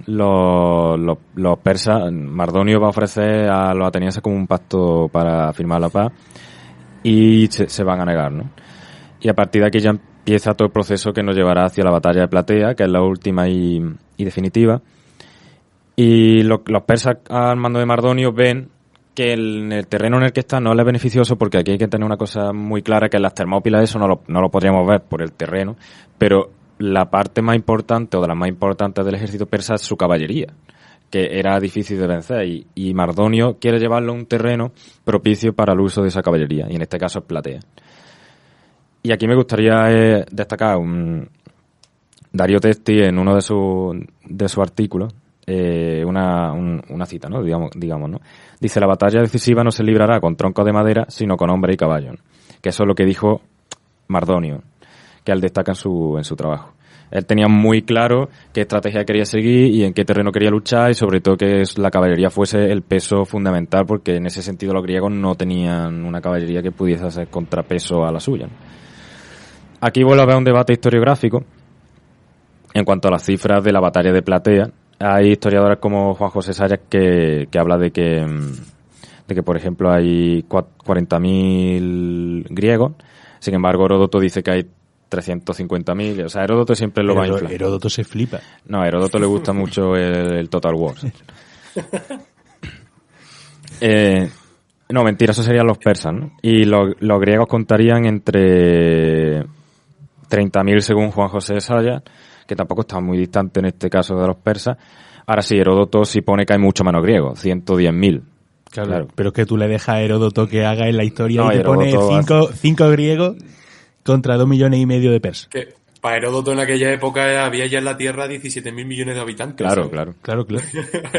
los persas, Mardonio va a ofrecer a los atenienses como un pacto para firmar la paz y se van a negar, ¿no? Y a partir de aquí ya empieza todo el proceso que nos llevará hacia la batalla de Platea, que es la última y definitiva. Y los persas al mando de Mardonio ven que en el terreno en el que está no les es beneficioso, porque aquí hay que tener una cosa muy clara, que en las Termópilas eso no lo podríamos ver por el terreno, pero la parte más importante o de las más importantes del ejército persa es su caballería, que era difícil de vencer, y Mardonio quiere llevarlo a un terreno propicio para el uso de esa caballería, y en este caso es Platea. Y aquí me gustaría destacar Darío Testi en uno de sus artículos, una cita, ¿no? Digamos, ¿no? Dice: la batalla decisiva no se librará con troncos de madera, sino con hombre y caballo, ¿no? Que eso es lo que dijo Mardonio, que él destaca en su trabajo. Él tenía muy claro qué estrategia quería seguir y en qué terreno quería luchar, y sobre todo que la caballería fuese el peso fundamental, porque en ese sentido los griegos no tenían una caballería que pudiese hacer contrapeso a la suya, ¿no? Aquí vuelve a haber un debate historiográfico en cuanto a las cifras de la batalla de Platea. Hay historiadores como Juan José Sayas que habla de que, por ejemplo, hay 40.000 griegos. Sin embargo, Heródoto dice que hay 350.000. O sea, Heródoto siempre lo va a inflar. Heródoto se flipa. No, a Heródoto le gusta mucho el Total War. No, mentira, eso serían los persas, ¿no? Y los griegos contarían entre 30.000 según Juan José Sayas, que tampoco está muy distante en este caso de los persas. Ahora sí, Heródoto sí pone que hay mucho menos griegos, 110.000. Claro, pero es que tú le dejas a Heródoto que haga en la historia, no, y te pone 5 griegos contra 2,5 millones de persas. Que para Heródoto en aquella época había ya en la Tierra 17.000 millones de habitantes. Claro, ¿sabes? claro.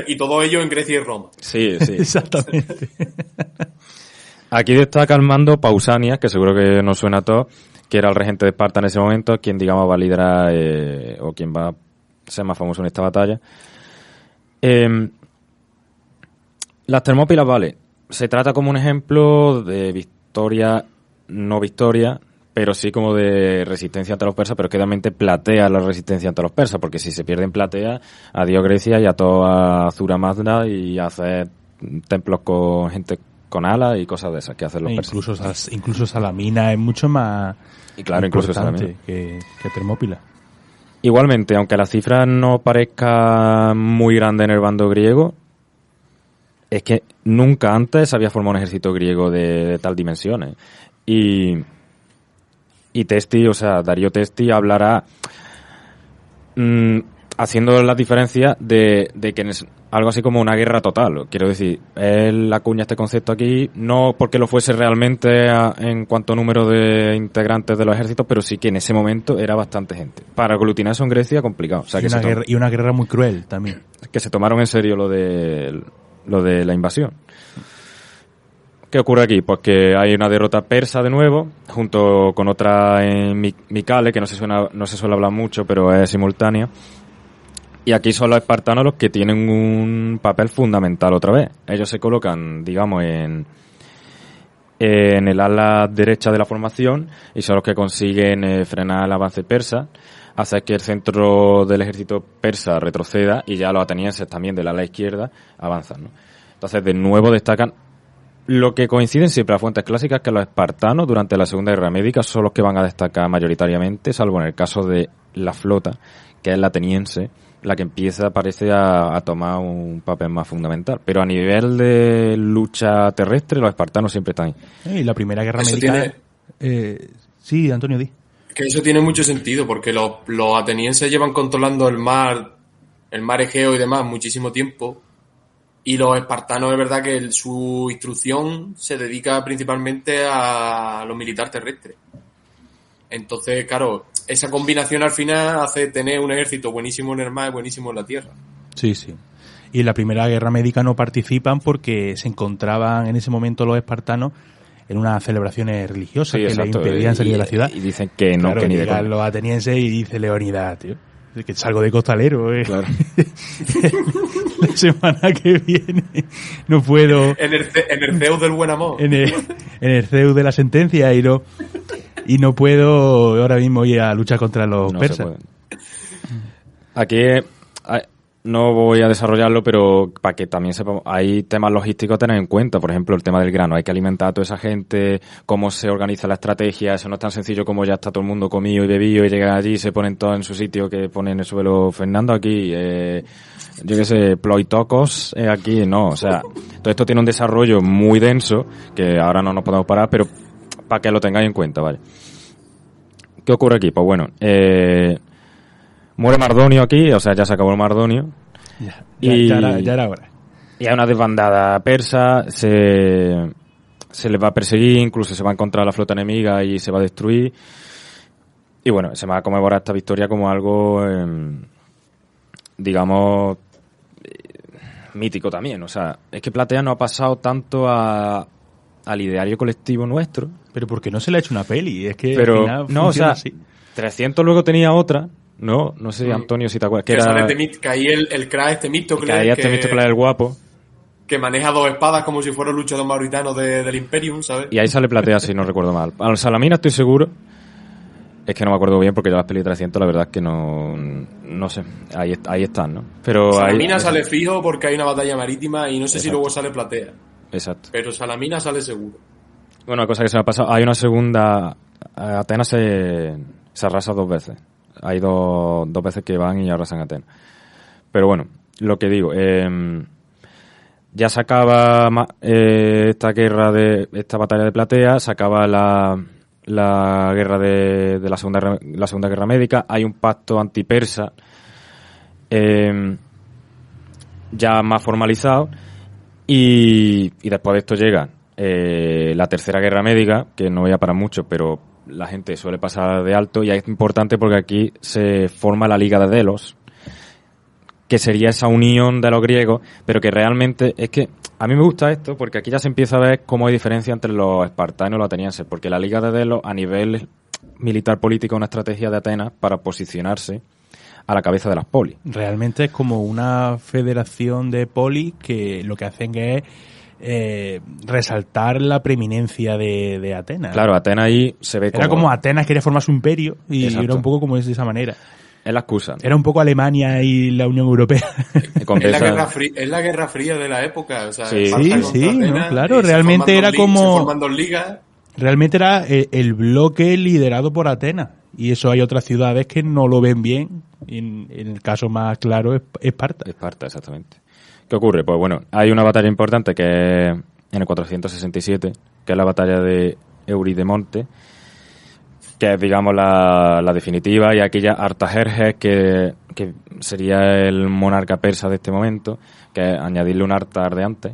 Y todo ello en Grecia y Roma. Sí. Exactamente. Aquí destaca el mando Pausanias, que seguro que nos suena a todos, que era el regente de Esparta en ese momento, quien, digamos, va a liderar o quien va a ser más famoso en esta batalla. Las Termópilas, vale, se trata como un ejemplo de victoria, no victoria, pero sí como de resistencia ante los persas, pero que realmente Platea la resistencia ante los persas, porque si se pierde en Platea, adiós Grecia y a toda Azura Mazda, y hacer templos con gente con alas y cosas de esas que hacen los persas. Incluso Salamina es mucho más importante que Termópila. Igualmente, aunque la cifra no parezca muy grande en el bando griego, es que nunca antes había formado un ejército griego de tal dimensiones. Y Testi, o sea, Darío Testi hablará haciendo la diferencia de que es algo así como una guerra total. Quiero decir, él acuña este concepto aquí, no porque lo fuese realmente en cuanto a número de integrantes de los ejércitos, pero sí que en ese momento era bastante gente. Para aglutinar eso en Grecia, complicado. O sea, y una guerra muy cruel también. Que se tomaron en serio lo de la invasión. ¿Qué ocurre aquí? Pues que hay una derrota persa de nuevo, junto con otra en Micale, que no se suele hablar mucho, pero es simultánea. Y aquí son los espartanos los que tienen un papel fundamental otra vez. Ellos se colocan, digamos, en el ala derecha de la formación, y son los que consiguen frenar el avance persa, hacer que el centro del ejército persa retroceda, y ya los atenienses también del ala izquierda avanzan, ¿no? Entonces, de nuevo destacan lo que coinciden siempre las fuentes clásicas, que los espartanos durante la Segunda Guerra Médica son los que van a destacar mayoritariamente, salvo en el caso de la flota, que es la ateniense, la que empieza, parece, a tomar un papel más fundamental. Pero a nivel de lucha terrestre, los espartanos siempre están ahí. Y la Primera Guerra Médica... Sí, Antonio, di. Que eso tiene mucho sentido, porque los atenienses llevan controlando el mar Egeo y demás muchísimo tiempo, y los espartanos, es verdad que su instrucción se dedica principalmente a lo militar terrestre. Entonces, claro, esa combinación al final hace tener un ejército buenísimo en el mar y buenísimo en la tierra. Sí. Y en la Primera Guerra Médica no participan porque se encontraban en ese momento los espartanos en unas celebraciones religiosas, sí, que les impedían salir de la ciudad. Y dicen que no, claro, que ni de coña. Los atenienses y dice Leónidas, tío, que salgo de costalero, Claro. La semana que viene no puedo... En el Zeus del buen amor. En el Zeus de la sentencia, y no puedo ahora mismo ir a luchar contra los persas. Aquí no voy a desarrollarlo, pero para que también sepamos, hay temas logísticos a tener en cuenta. Por ejemplo, el tema del grano. Hay que alimentar a toda esa gente, cómo se organiza la estrategia. Eso no es tan sencillo como ya está todo el mundo comido y bebido y llegan allí y se ponen todos en su sitio, que ponen el suelo Fernando aquí. Yo qué sé, ploitocos aquí, no. O sea, todo esto tiene un desarrollo muy denso, que ahora no nos podemos parar, pero para que lo tengáis en cuenta, ¿vale? ¿Qué ocurre aquí? Pues bueno, Muere Mardonio aquí, o sea, ya se acabó el Mardonio. Ya era hora. Y hay una desbandada persa, se les va a perseguir, incluso se va a encontrar la flota enemiga y se va a destruir. Y bueno, se va a conmemorar esta victoria como algo, digamos, mítico también. O sea, es que Platea no ha pasado tanto al ideario colectivo nuestro. Pero ¿por qué no se le ha hecho una peli? Es que pero al final no, o sea, así. 300 luego tenía otra, no sé, Antonio, si te acuerdas. Que sale que ahí el crack Temístocles. Que ahí Temístocles el guapo. Que maneja 2 espadas como si fuera un luchador mauritano del Imperium, ¿sabes? Y ahí sale Platea, si no recuerdo mal. A los Salamina estoy seguro. Es que no me acuerdo bien porque yo las pelis de 300 la verdad es que no sé. Ahí están, ¿no? Pero Salamina ahí, sale fijo porque hay una batalla marítima y no sé si luego sale Platea. Exacto. Pero Salamina sale seguro. Bueno, cosa que se me ha pasado. Hay una segunda... Atenas se arrasa 2 veces. Hay dos veces que van y arrasan Atenas. Pero bueno, lo que digo... ya se acaba esta batalla de Platea, se acaba la guerra de la segunda guerra médica, hay un pacto antipersa ya más formalizado y después de esto llega la tercera guerra médica, que no voy a parar mucho, pero la gente suele pasar de alto, y es importante porque aquí se forma la Liga de Delos, que sería esa unión de los griegos, pero que realmente es que a mí me gusta esto porque aquí ya se empieza a ver cómo hay diferencia entre los espartanos y los atenienses, porque la Liga de Delos a nivel militar político es una estrategia de Atenas para posicionarse a la cabeza de las polis. Realmente es como una federación de polis que lo que hacen es resaltar la preeminencia de Atenas. Claro, Atenas ahí se ve Era como Atenas quería formar su imperio y era un poco como es de esa manera. Es la excusa. Era un poco Alemania y la Unión Europea. Es la Guerra Fría de la época. O sea, sí, no, claro. Realmente era como... Se forman 2 ligas. Realmente era el bloque liderado por Atenas. Y eso hay otras ciudades que no lo ven bien. Y en el caso más claro es Esparta. Esparta, exactamente. ¿Qué ocurre? Pues bueno, hay una batalla importante que es en el 467, que es la batalla de Euridemonte, que es, digamos, la definitiva, y aquí ya Artajerjes, que sería el monarca persa de este momento, que es añadirle un Artar de antes,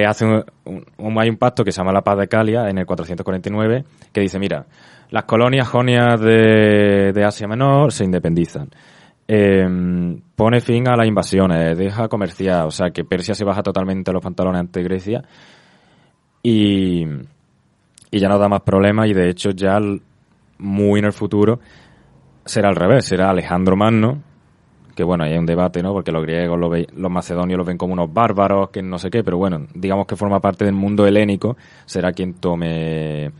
hace hay un pacto que se llama la Paz de Calia en el 449, que dice, mira, las colonias jonias de Asia Menor se independizan. Pone fin a las invasiones, deja comerciar, o sea que Persia se baja totalmente los pantalones ante Grecia y ya no da más problemas, y de hecho ya muy en el futuro será al revés, será Alejandro Magno, que bueno, hay un debate, ¿no? Porque los griegos, los macedonios los ven como unos bárbaros, que no sé qué, pero bueno, digamos que forma parte del mundo helénico, será quien tome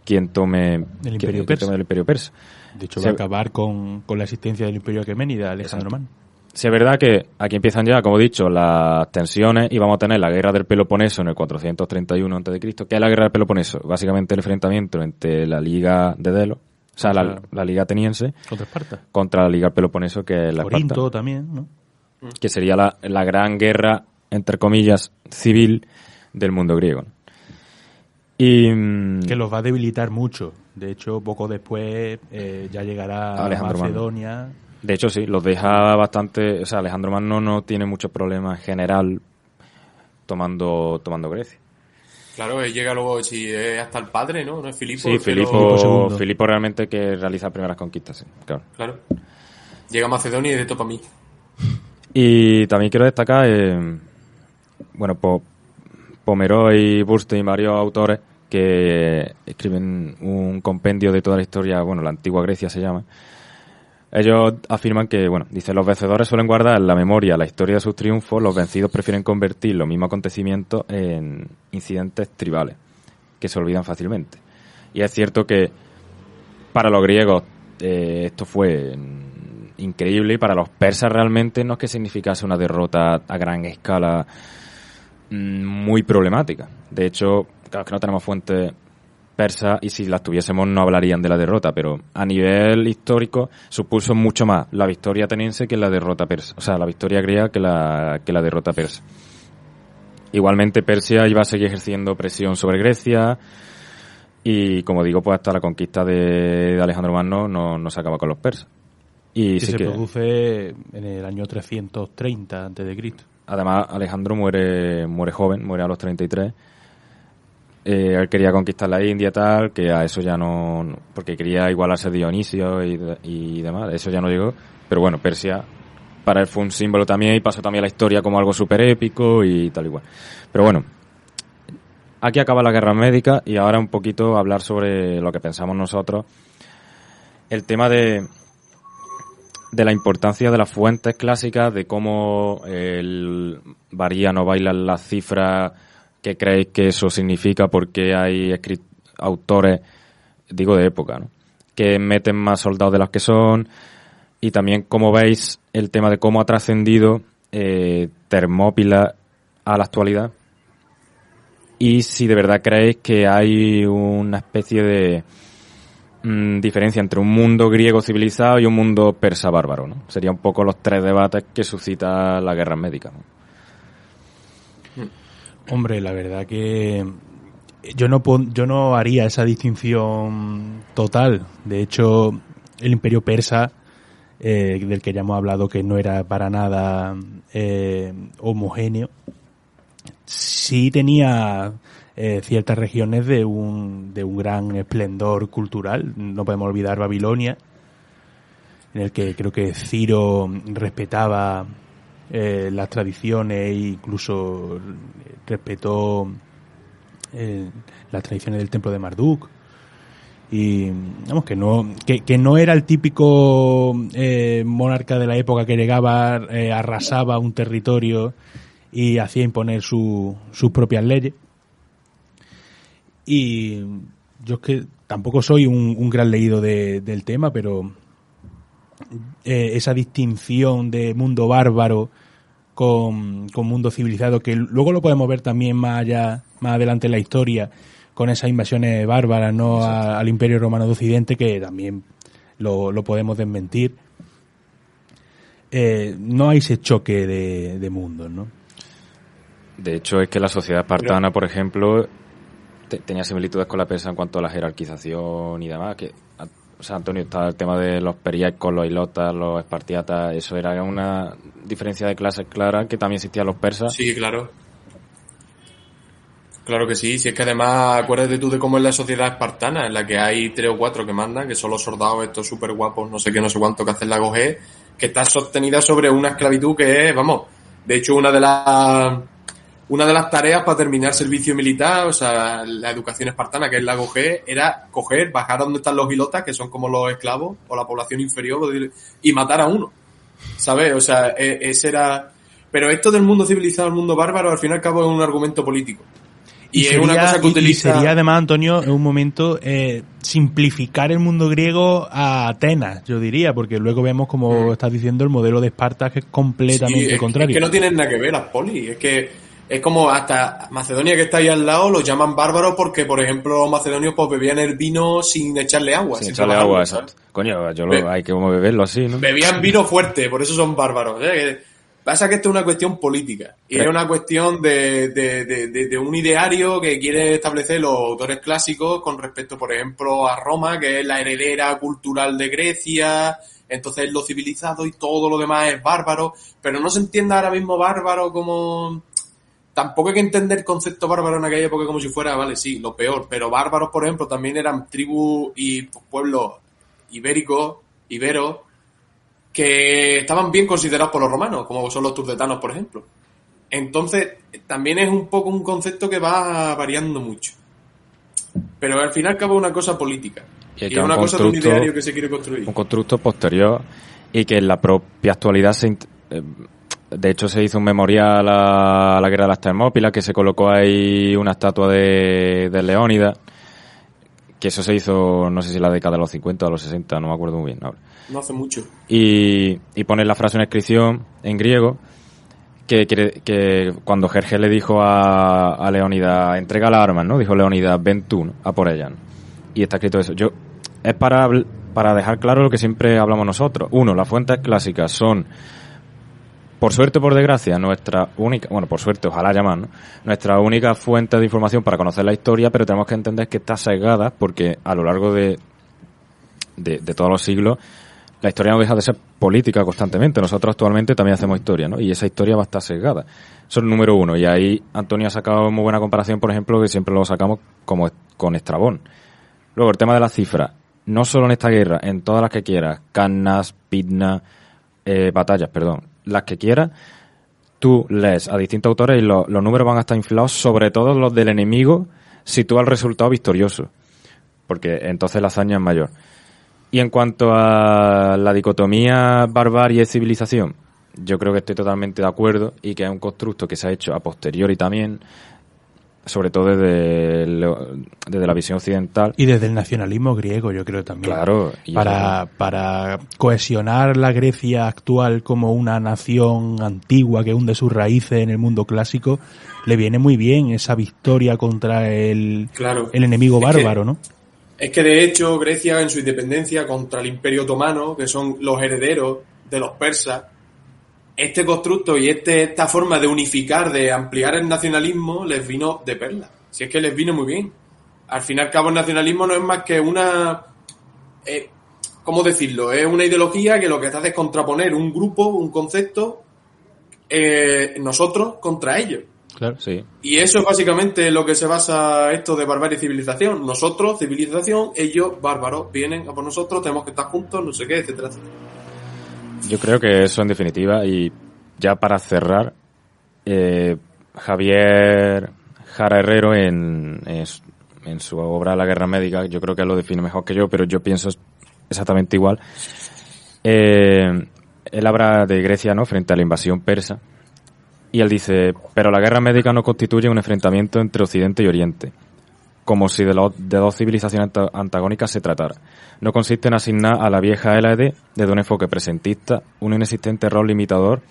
el Imperio Persa. De hecho, va a acabar con la existencia del Imperio Aqueménida, Alejandro Magno. Sí, es verdad que aquí empiezan ya, como he dicho, las tensiones, y vamos a tener la guerra del Peloponeso en el 431 a.C., que es la guerra del Peloponeso, básicamente el enfrentamiento entre la Liga de Delos, o sea, la Liga ateniense, contra Esparta, contra la Liga del Peloponeso, que es la Corinto Esparta, también, ¿no? Que sería la gran guerra, entre comillas, civil del mundo griego. Y que los va a debilitar mucho. De hecho, poco después ya llegará Alejandro Macedonia. Magno. De hecho, sí, los deja bastante... O sea, Alejandro Magno no tiene muchos problemas en general tomando Grecia. Claro, él llega luego, si es hasta el padre, ¿no? No es Filipo. Sí, Filipo realmente que realiza las primeras conquistas, sí, claro. Llega a Macedonia y de topa a mí. Y también quiero destacar, bueno, Pomeroy, Burstein y varios autores que escriben un compendio de toda la historia, bueno, la antigua Grecia se llama. Ellos afirman que, bueno, dice, los vencedores suelen guardar en la memoria la historia de sus triunfos, los vencidos prefieren convertir los mismos acontecimientos en incidentes tribales, que se olvidan fácilmente. Y es cierto que para los griegos esto fue increíble, y para los persas realmente no es que significase una derrota a gran escala muy problemática. De hecho, claro que no tenemos fuentes persas, y si las tuviésemos no hablarían de la derrota, pero a nivel histórico supuso mucho más la victoria ateniense que la derrota persa, o sea, la victoria griega que la derrota persa. Igualmente Persia iba a seguir ejerciendo presión sobre Grecia, y como digo, pues hasta la conquista de Alejandro Magno no se acaba con los persas. Y que sí se que, produce en el año 330 a.C. además, Alejandro muere joven, muere a los 33. Él quería conquistar la India y tal, que a eso ya no... porque quería igualarse a Dionisio y demás, eso ya no llegó. Pero bueno, Persia para él fue un símbolo también y pasó también a la historia como algo súper épico y tal igual. Pero bueno, aquí acaba la guerra médica y ahora un poquito hablar sobre lo que pensamos nosotros. El tema de la importancia de las fuentes clásicas, de cómo varían o bailan las cifras, qué creéis que eso significa, porque hay autores, digo de época, ¿no?, que meten más soldados de los que son, y también cómo veis el tema de cómo ha trascendido Termópilas a la actualidad, y si de verdad creéis que hay una especie de diferencia entre un mundo griego civilizado y un mundo persa bárbaro, ¿no? Serían un poco los tres debates que suscita la guerra médica, ¿no? Hombre, la verdad que yo no haría esa distinción total. De hecho, el Imperio Persa, del que ya hemos hablado, que no era para nada homogéneo, sí tenía ciertas regiones de un gran esplendor cultural. No podemos olvidar Babilonia, en el que creo que Ciro respetaba las tradiciones e incluso respetó las tradiciones del templo de Marduk. Y vamos, que no era el típico monarca de la época que llegaba, arrasaba un territorio y hacía imponer sus propias leyes. Y yo es que tampoco soy un gran leído del tema, pero esa distinción de mundo bárbaro con mundo civilizado, que luego lo podemos ver también más adelante en la historia, con esas invasiones bárbaras, ¿no?, al Imperio Romano de Occidente, que también lo podemos desmentir. No hay ese choque de mundos, ¿no? De hecho, es que la sociedad espartana, por ejemplo, tenía similitudes con la persa en cuanto a la jerarquización y demás. O sea, Antonio, está el tema de los periecos, los ilotas, los espartiatas. Eso era una diferencia de clases clara, que también existían los persas. Sí, claro. Claro que sí. Si es que además, acuérdate tú de cómo es la sociedad espartana, en la que hay 3 o 4 que mandan, que son los soldados estos súper guapos, no sé qué, no sé cuánto, que hacen la Gogé, que está sostenida sobre una esclavitud que es, vamos, de hecho una de las tareas para terminar servicio militar, o sea, la educación espartana, que es la Gogé, era bajar a donde están los ilotas, que son como los esclavos, o la población inferior, y matar a uno, ¿sabes? O sea, ese era... Pero esto del mundo civilizado al mundo bárbaro, al fin y al cabo, es un argumento político. Y sería, es una cosa que utiliza... Y sería además, Antonio, en un momento simplificar el mundo griego a Atenas, yo diría, porque luego vemos, como estás diciendo, el modelo de Esparta, que es completamente contrario. Es que no tienen nada que ver las polis, es que es como hasta Macedonia, que está ahí al lado, lo llaman bárbaros porque, por ejemplo, los macedonios pues bebían el vino sin echarle agua. Sin echarle agua, exacto. Coño, hay que como beberlo así, ¿no? Bebían vino fuerte, por eso son bárbaros. Pasa que esto es una cuestión política y es una cuestión de un ideario que quieren establecer los autores clásicos con respecto, por ejemplo, a Roma, que es la heredera cultural de Grecia, entonces es lo civilizado y todo lo demás es bárbaro, pero no se entiende ahora mismo bárbaro como... Tampoco hay que entender el concepto bárbaro en aquella época como si fuera, vale, sí, lo peor, pero bárbaros, por ejemplo, también eran tribus y pueblos iberos, que estaban bien considerados por los romanos, como son los turdetanos, por ejemplo. Entonces, también es un poco un concepto que va variando mucho. Pero al final acaba una cosa política. Y es una cosa de un ideario que se quiere construir. Un constructo posterior y que en la propia actualidad de hecho se hizo un memorial a la guerra de las Termópilas, que se colocó ahí una estatua de Leónidas, que eso se hizo, no sé si en la década de los 50 o los 60, no me acuerdo muy bien ahora. No hace mucho. Y pone la frase en inscripción en griego que cuando Jerjes le dijo a Leónidas, entrega las armas, ¿no? Dijo Leónidas, ven tú, ¿no?, a por ellas, ¿no? Y está escrito eso. Es para dejar claro lo que siempre hablamos nosotros. Uno, las fuentes clásicas son, por suerte o por desgracia, nuestra única, bueno, por suerte, ojalá llamar, ¿no?, nuestra única fuente de información para conocer la historia, pero tenemos que entender que está sesgada porque a lo largo de todos los siglos la historia no deja de ser política constantemente. Nosotros actualmente también hacemos historia, ¿no? Y esa historia va a estar sesgada. Eso es el número uno. Y ahí Antonio ha sacado muy buena comparación, por ejemplo, que siempre lo sacamos como con Estrabón. Luego, el tema de las cifras. No solo en esta guerra, en todas las que quieras. Cannas, Pitna, batallas, perdón. Las que quieras, tú lees a distintos autores y los números van a estar inflados, sobre todo los del enemigo, sitúa el resultado victorioso. Porque entonces la hazaña es mayor. Y en cuanto a la dicotomía barbarie-civilización, yo creo que estoy totalmente de acuerdo y que es un constructo que se ha hecho a posteriori también, sobre todo desde la visión occidental. Y desde el nacionalismo griego, yo creo también. Claro. Para cohesionar la Grecia actual como una nación antigua que hunde sus raíces en el mundo clásico, le viene muy bien esa victoria contra el enemigo bárbaro, ¿no? Es que de hecho Grecia en su independencia contra el Imperio Otomano, que son los herederos de los persas, este constructo y esta forma de unificar, de ampliar el nacionalismo, les vino de perla. Si es que les vino muy bien. Al fin y al cabo el nacionalismo no es más que una... ¿cómo decirlo? Es una ideología que lo que hace es contraponer un grupo, un concepto, nosotros contra ellos. Claro, sí. Y eso es básicamente lo que se basa esto de barbarie y civilización. Nosotros, civilización, ellos, bárbaros, vienen a por nosotros, tenemos que estar juntos, no sé qué, etcétera, etcétera. Yo creo que eso en definitiva, y ya para cerrar, Javier Jara Herrero en su obra La Guerra Médica, yo creo que lo define mejor que yo, pero yo pienso exactamente igual. Él habla de Grecia, ¿no?, frente a la invasión persa. Y él dice, pero la guerra médica no constituye un enfrentamiento entre Occidente y Oriente, como si de dos civilizaciones antagónicas se tratara. No consiste en asignar a la vieja Hélade, desde un enfoque presentista, un inexistente rol limitador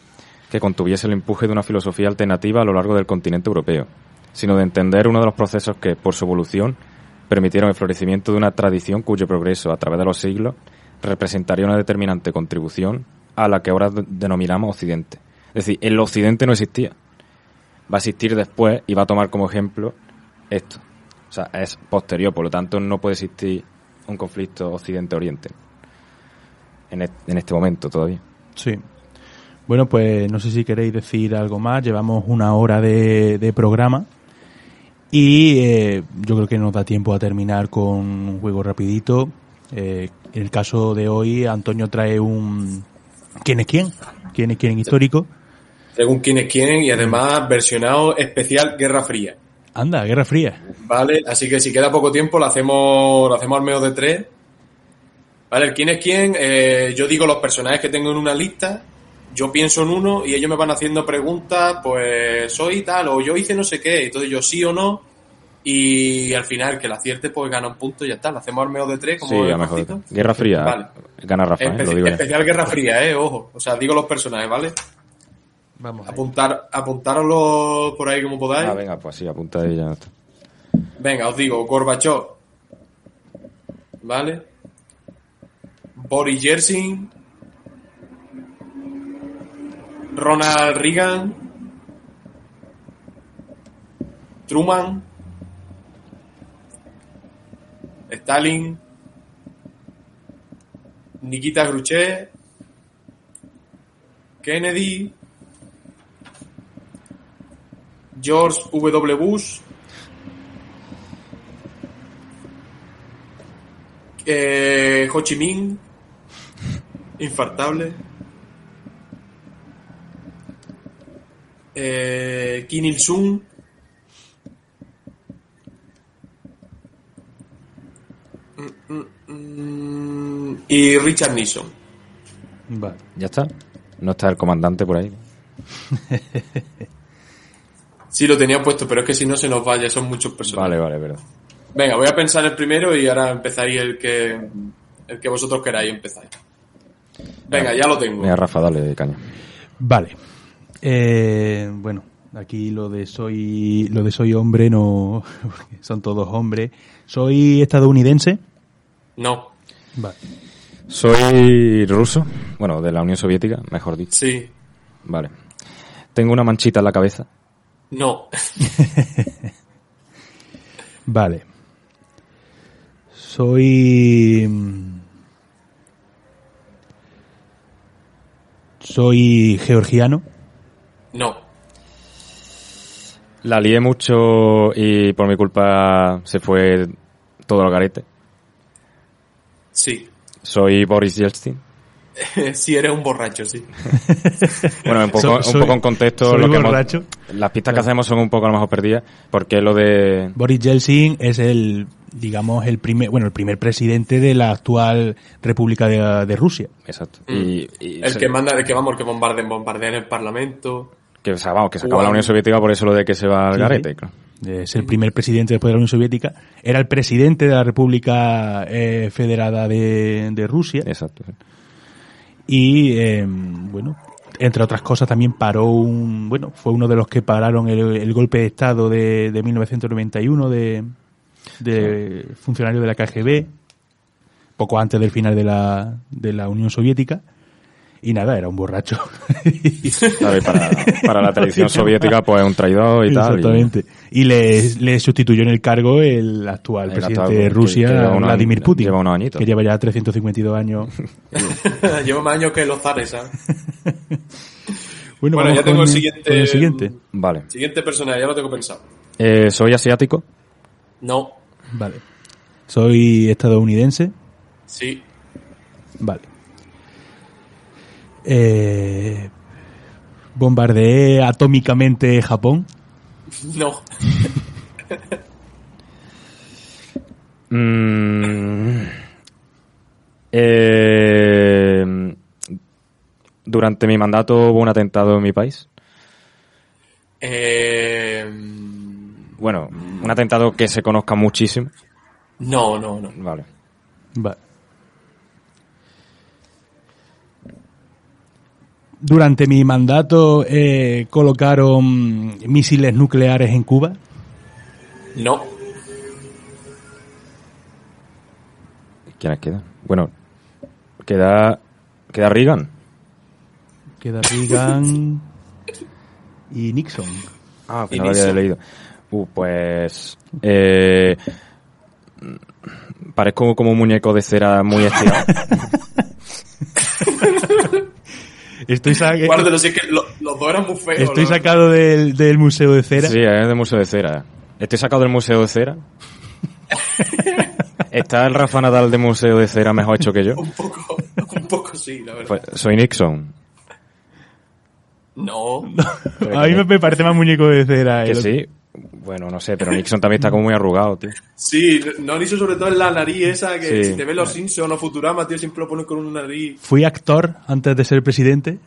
que contuviese el empuje de una filosofía alternativa a lo largo del continente europeo, sino de entender uno de los procesos que, por su evolución, permitieron el florecimiento de una tradición cuyo progreso, a través de los siglos, representaría una determinante contribución a la que ahora denominamos Occidente. Es decir, el Occidente no existía. Va a existir después y va a tomar como ejemplo esto. O sea, es posterior, por lo tanto no puede existir un conflicto Occidente-Oriente en este momento todavía. Sí. Bueno, pues no sé si queréis decir algo más. Llevamos 1 hora de programa y yo creo que nos da tiempo a terminar con un juego rapidito. En el caso de hoy, Antonio trae un... ¿Quién es quién? ¿Quién es quién histórico? Según quién es quién y además versionado especial Guerra Fría. Anda, Guerra Fría. Vale, así que si queda poco tiempo lo hacemos al menos de 3. Vale, el quién es quién, yo digo los personajes que tengo en una lista, yo pienso en uno y ellos me van haciendo preguntas, pues soy tal o yo hice no sé qué, entonces yo sí o no, y al final que la acierte pues gana un punto y ya está, lo hacemos al menos de 3 como sí, a mejor. Guerra Fría, vale. Gana Rafa, lo digo especial Guerra Fría, ojo, o sea, digo los personajes, ¿vale? Vamos. Apuntároslo por ahí como podáis. Ah, venga, pues sí, apunta ahí ya. Venga, os digo, Gorbachev, ¿vale? Boris Yeltsin, Ronald Reagan, Truman, Stalin, Nikita Khrushchev, Kennedy, George W. Bush, Ho Chi Minh, infartable, Kim Il-sung, y Richard Nixon. Vale. ¿Ya está? ¿No está el comandante por ahí? Sí, lo tenía puesto, pero es que si no se nos vaya, son muchos personajes. Vale, verdad. Venga, voy a pensar el primero y ahora empezáis el que vosotros queráis empezar. Venga, ya lo tengo. Mira, Rafa, dale caña. Vale. Bueno, aquí lo de soy hombre no son todos hombres. ¿Soy estadounidense? No. Vale. ¿Soy ruso? Bueno, de la Unión Soviética, mejor dicho. Sí. Vale. ¿Tengo una manchita en la cabeza? No. Vale. Soy Soy georgiano. No. La lié mucho y por mi culpa se fue todo al garete. Sí. Soy Boris Yeltsin. Sí, eres un borracho, sí. Bueno, un poco en contexto, soy lo que borracho. las pistas que hacemos son un poco a lo mejor perdidas, porque lo de... Boris Yeltsin es el primer presidente de la actual República de Rusia. Exacto. El que bombardea en el Parlamento. Que se acaba la Unión Soviética, por eso lo de que se va al garete, claro. Es el primer presidente después de la Unión Soviética. Era el presidente de la República Federada de Rusia. Exacto. Sí. Y, entre otras cosas también fue uno de los que pararon el golpe de Estado de 1991 de funcionario de la KGB, poco antes del final de la Unión Soviética. Y nada, era un borracho. Claro, para la tradición soviética, pues un traidor y tal. Exactamente. Y le sustituyó en el cargo el actual presidente de Rusia, Vladimir Putin. Lleva unos añitos. Que lleva ya 352 años. Lleva más años que los zares, ¿sabes? Bueno, ya tengo el siguiente. Vale. Siguiente personaje, ya lo tengo pensado. ¿Soy asiático? No. Vale. ¿Soy estadounidense? Sí. Vale. ¿Bombardeé atómicamente Japón? No. ¿Durante mi mandato hubo un atentado en mi país? Bueno, un atentado que se conozca muchísimo. No. Vale. ¿Durante mi mandato colocaron misiles nucleares en Cuba? No. ¿Quiénes quedan? Bueno, queda Reagan. Queda Reagan y Nixon. Ah, que no lo había leído. Pues... parezco como un muñeco de cera muy estirado. Guárdalo, si es que los dos eran muy feos. Estoy sacado del Museo de Cera. Sí, es del Museo de Cera. Estoy sacado del Museo de Cera. ¿Está el Rafa Nadal del Museo de Cera mejor hecho que yo? Un poco sí, la verdad. Pues soy Nixon. No. A mí me parece más muñeco de cera. Que sí. Bueno, no sé, pero Nixon también está como muy arrugado, tío. Sí, Nixon sobre todo en la nariz esa, que Sí. si te ves los Simpsons o Futurama, tío, siempre lo ponen con una nariz Fui actor antes de ser presidente.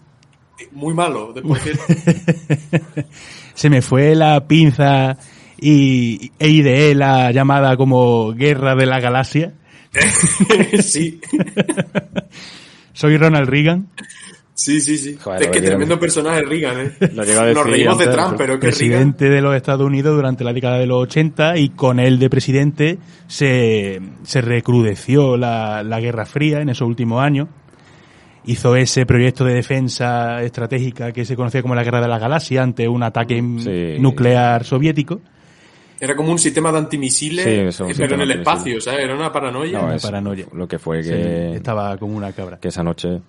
muy malo, después que... Se me fue la pinza e ideé la llamada como Guerra de la Galaxia. Sí. Soy Ronald Reagan. Sí. Joder, es que tremendo personaje Reagan, ¿eh? Lo llega a decir Nos reímos de antes, Trump, pero que Reagan... Presidente de los Estados Unidos durante la década de los 80, y con él de presidente se recrudeció la Guerra Fría en esos últimos años. Hizo ese proyecto de defensa estratégica que se conocía como la Guerra de la Galaxia ante un ataque nuclear soviético. Era como un sistema de antimisiles, Sí, pero en el espacio, ¿sabes? Era una paranoia. No, Una es paranoia. lo que fue Sí, que... estaba como una cabra. Que esa noche...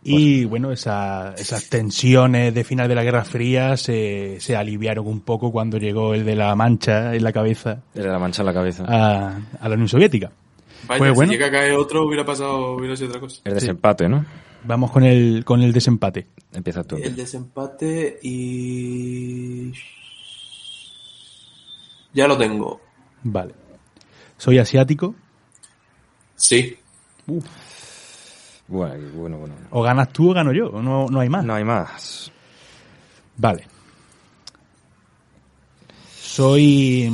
Y bueno, esas tensiones de final de la Guerra Fría se aliviaron un poco cuando llegó el de la mancha en la cabeza Era la mancha en la cabeza. a la Unión Soviética. Vaya, Pues bueno. si llega a caer otro, hubiera sido otra cosa. El desempate, ¿no? Vamos con el desempate. Empiezas tú. El desempate y... Ya lo tengo. Vale. ¿Soy asiático? Sí. Bueno. ¿O ganas tú o gano yo? No hay más. No hay más. Vale. Soy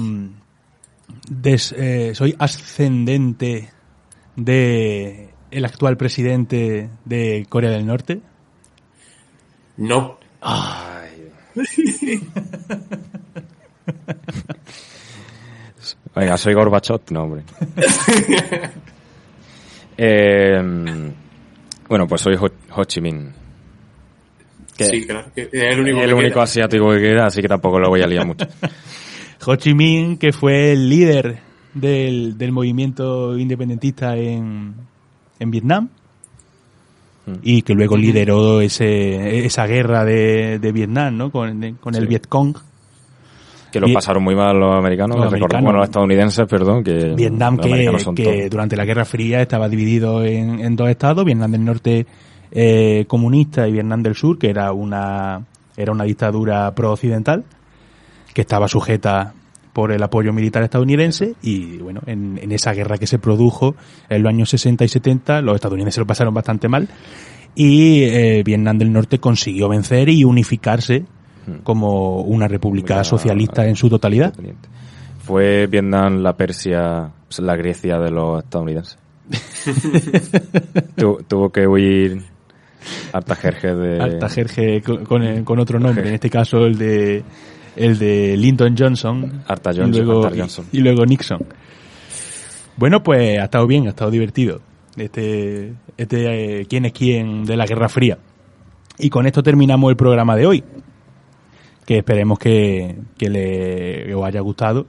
ascendente de el actual presidente de Corea del Norte. No. Ay. Venga, soy Gorbachev, no, hombre. Bueno, pues soy Ho Chi Minh. Sí, claro. Que es el único, el único asiático que queda, así que tampoco lo voy a liar mucho. Ho Chi Minh, que fue el líder del movimiento independentista en Vietnam. y que luego lideró esa guerra de Vietnam, ¿no? Con el Vietcong. Que lo pasaron muy mal los americanos, los estadounidenses, perdón. Que Vietnam, que durante la Guerra Fría estaba dividido en dos estados, Vietnam del Norte comunista y Vietnam del Sur, que era una dictadura pro-occidental, que estaba sujeta por el apoyo militar estadounidense, y bueno, en esa guerra que se produjo en los años 60 y 70, los estadounidenses lo pasaron bastante mal, y Vietnam del Norte consiguió vencer y unificarse como una república socialista en su totalidad. Fue Vietnam la Persia, la Grecia de los estadounidenses. Tuvo que huir Artajerje con otro nombre, en este caso el de Lyndon Johnson, y luego Nixon. Bueno, pues ha estado bien, ha estado divertido este quién es quién de la Guerra Fría. Y con esto terminamos el programa de hoy, que esperemos que os haya gustado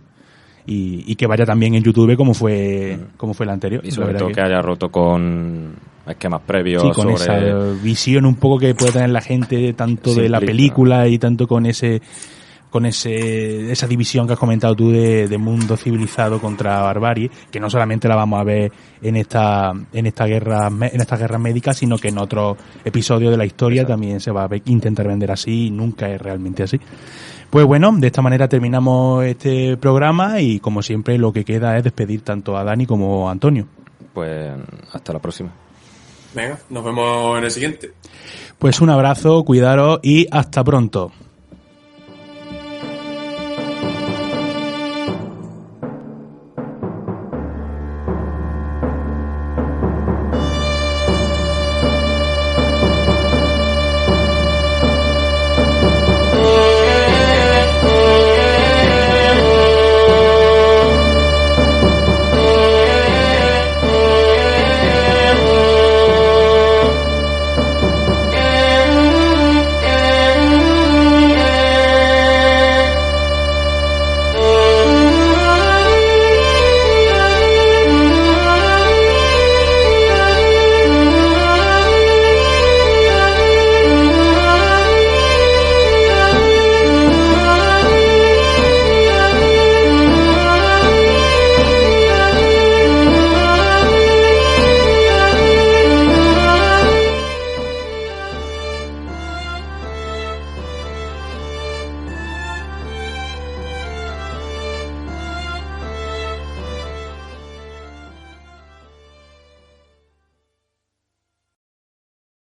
y que vaya también en YouTube como fue el anterior. Y sobre todo que haya roto con esquemas previos, sí, con esa visión un poco que puede tener la gente tanto de la película y tanto con esa división que has comentado tú de mundo civilizado contra barbarie, que no solamente la vamos a ver en estas guerras médicas, sino que en otros episodios de la historia también se va a intentar vender así, y nunca es realmente así. Pues bueno, de esta manera terminamos este programa, y como siempre lo que queda es despedir tanto a Dani como a Antonio. Pues hasta la próxima. Venga, nos vemos en el siguiente. Pues un abrazo, cuidaros y hasta pronto.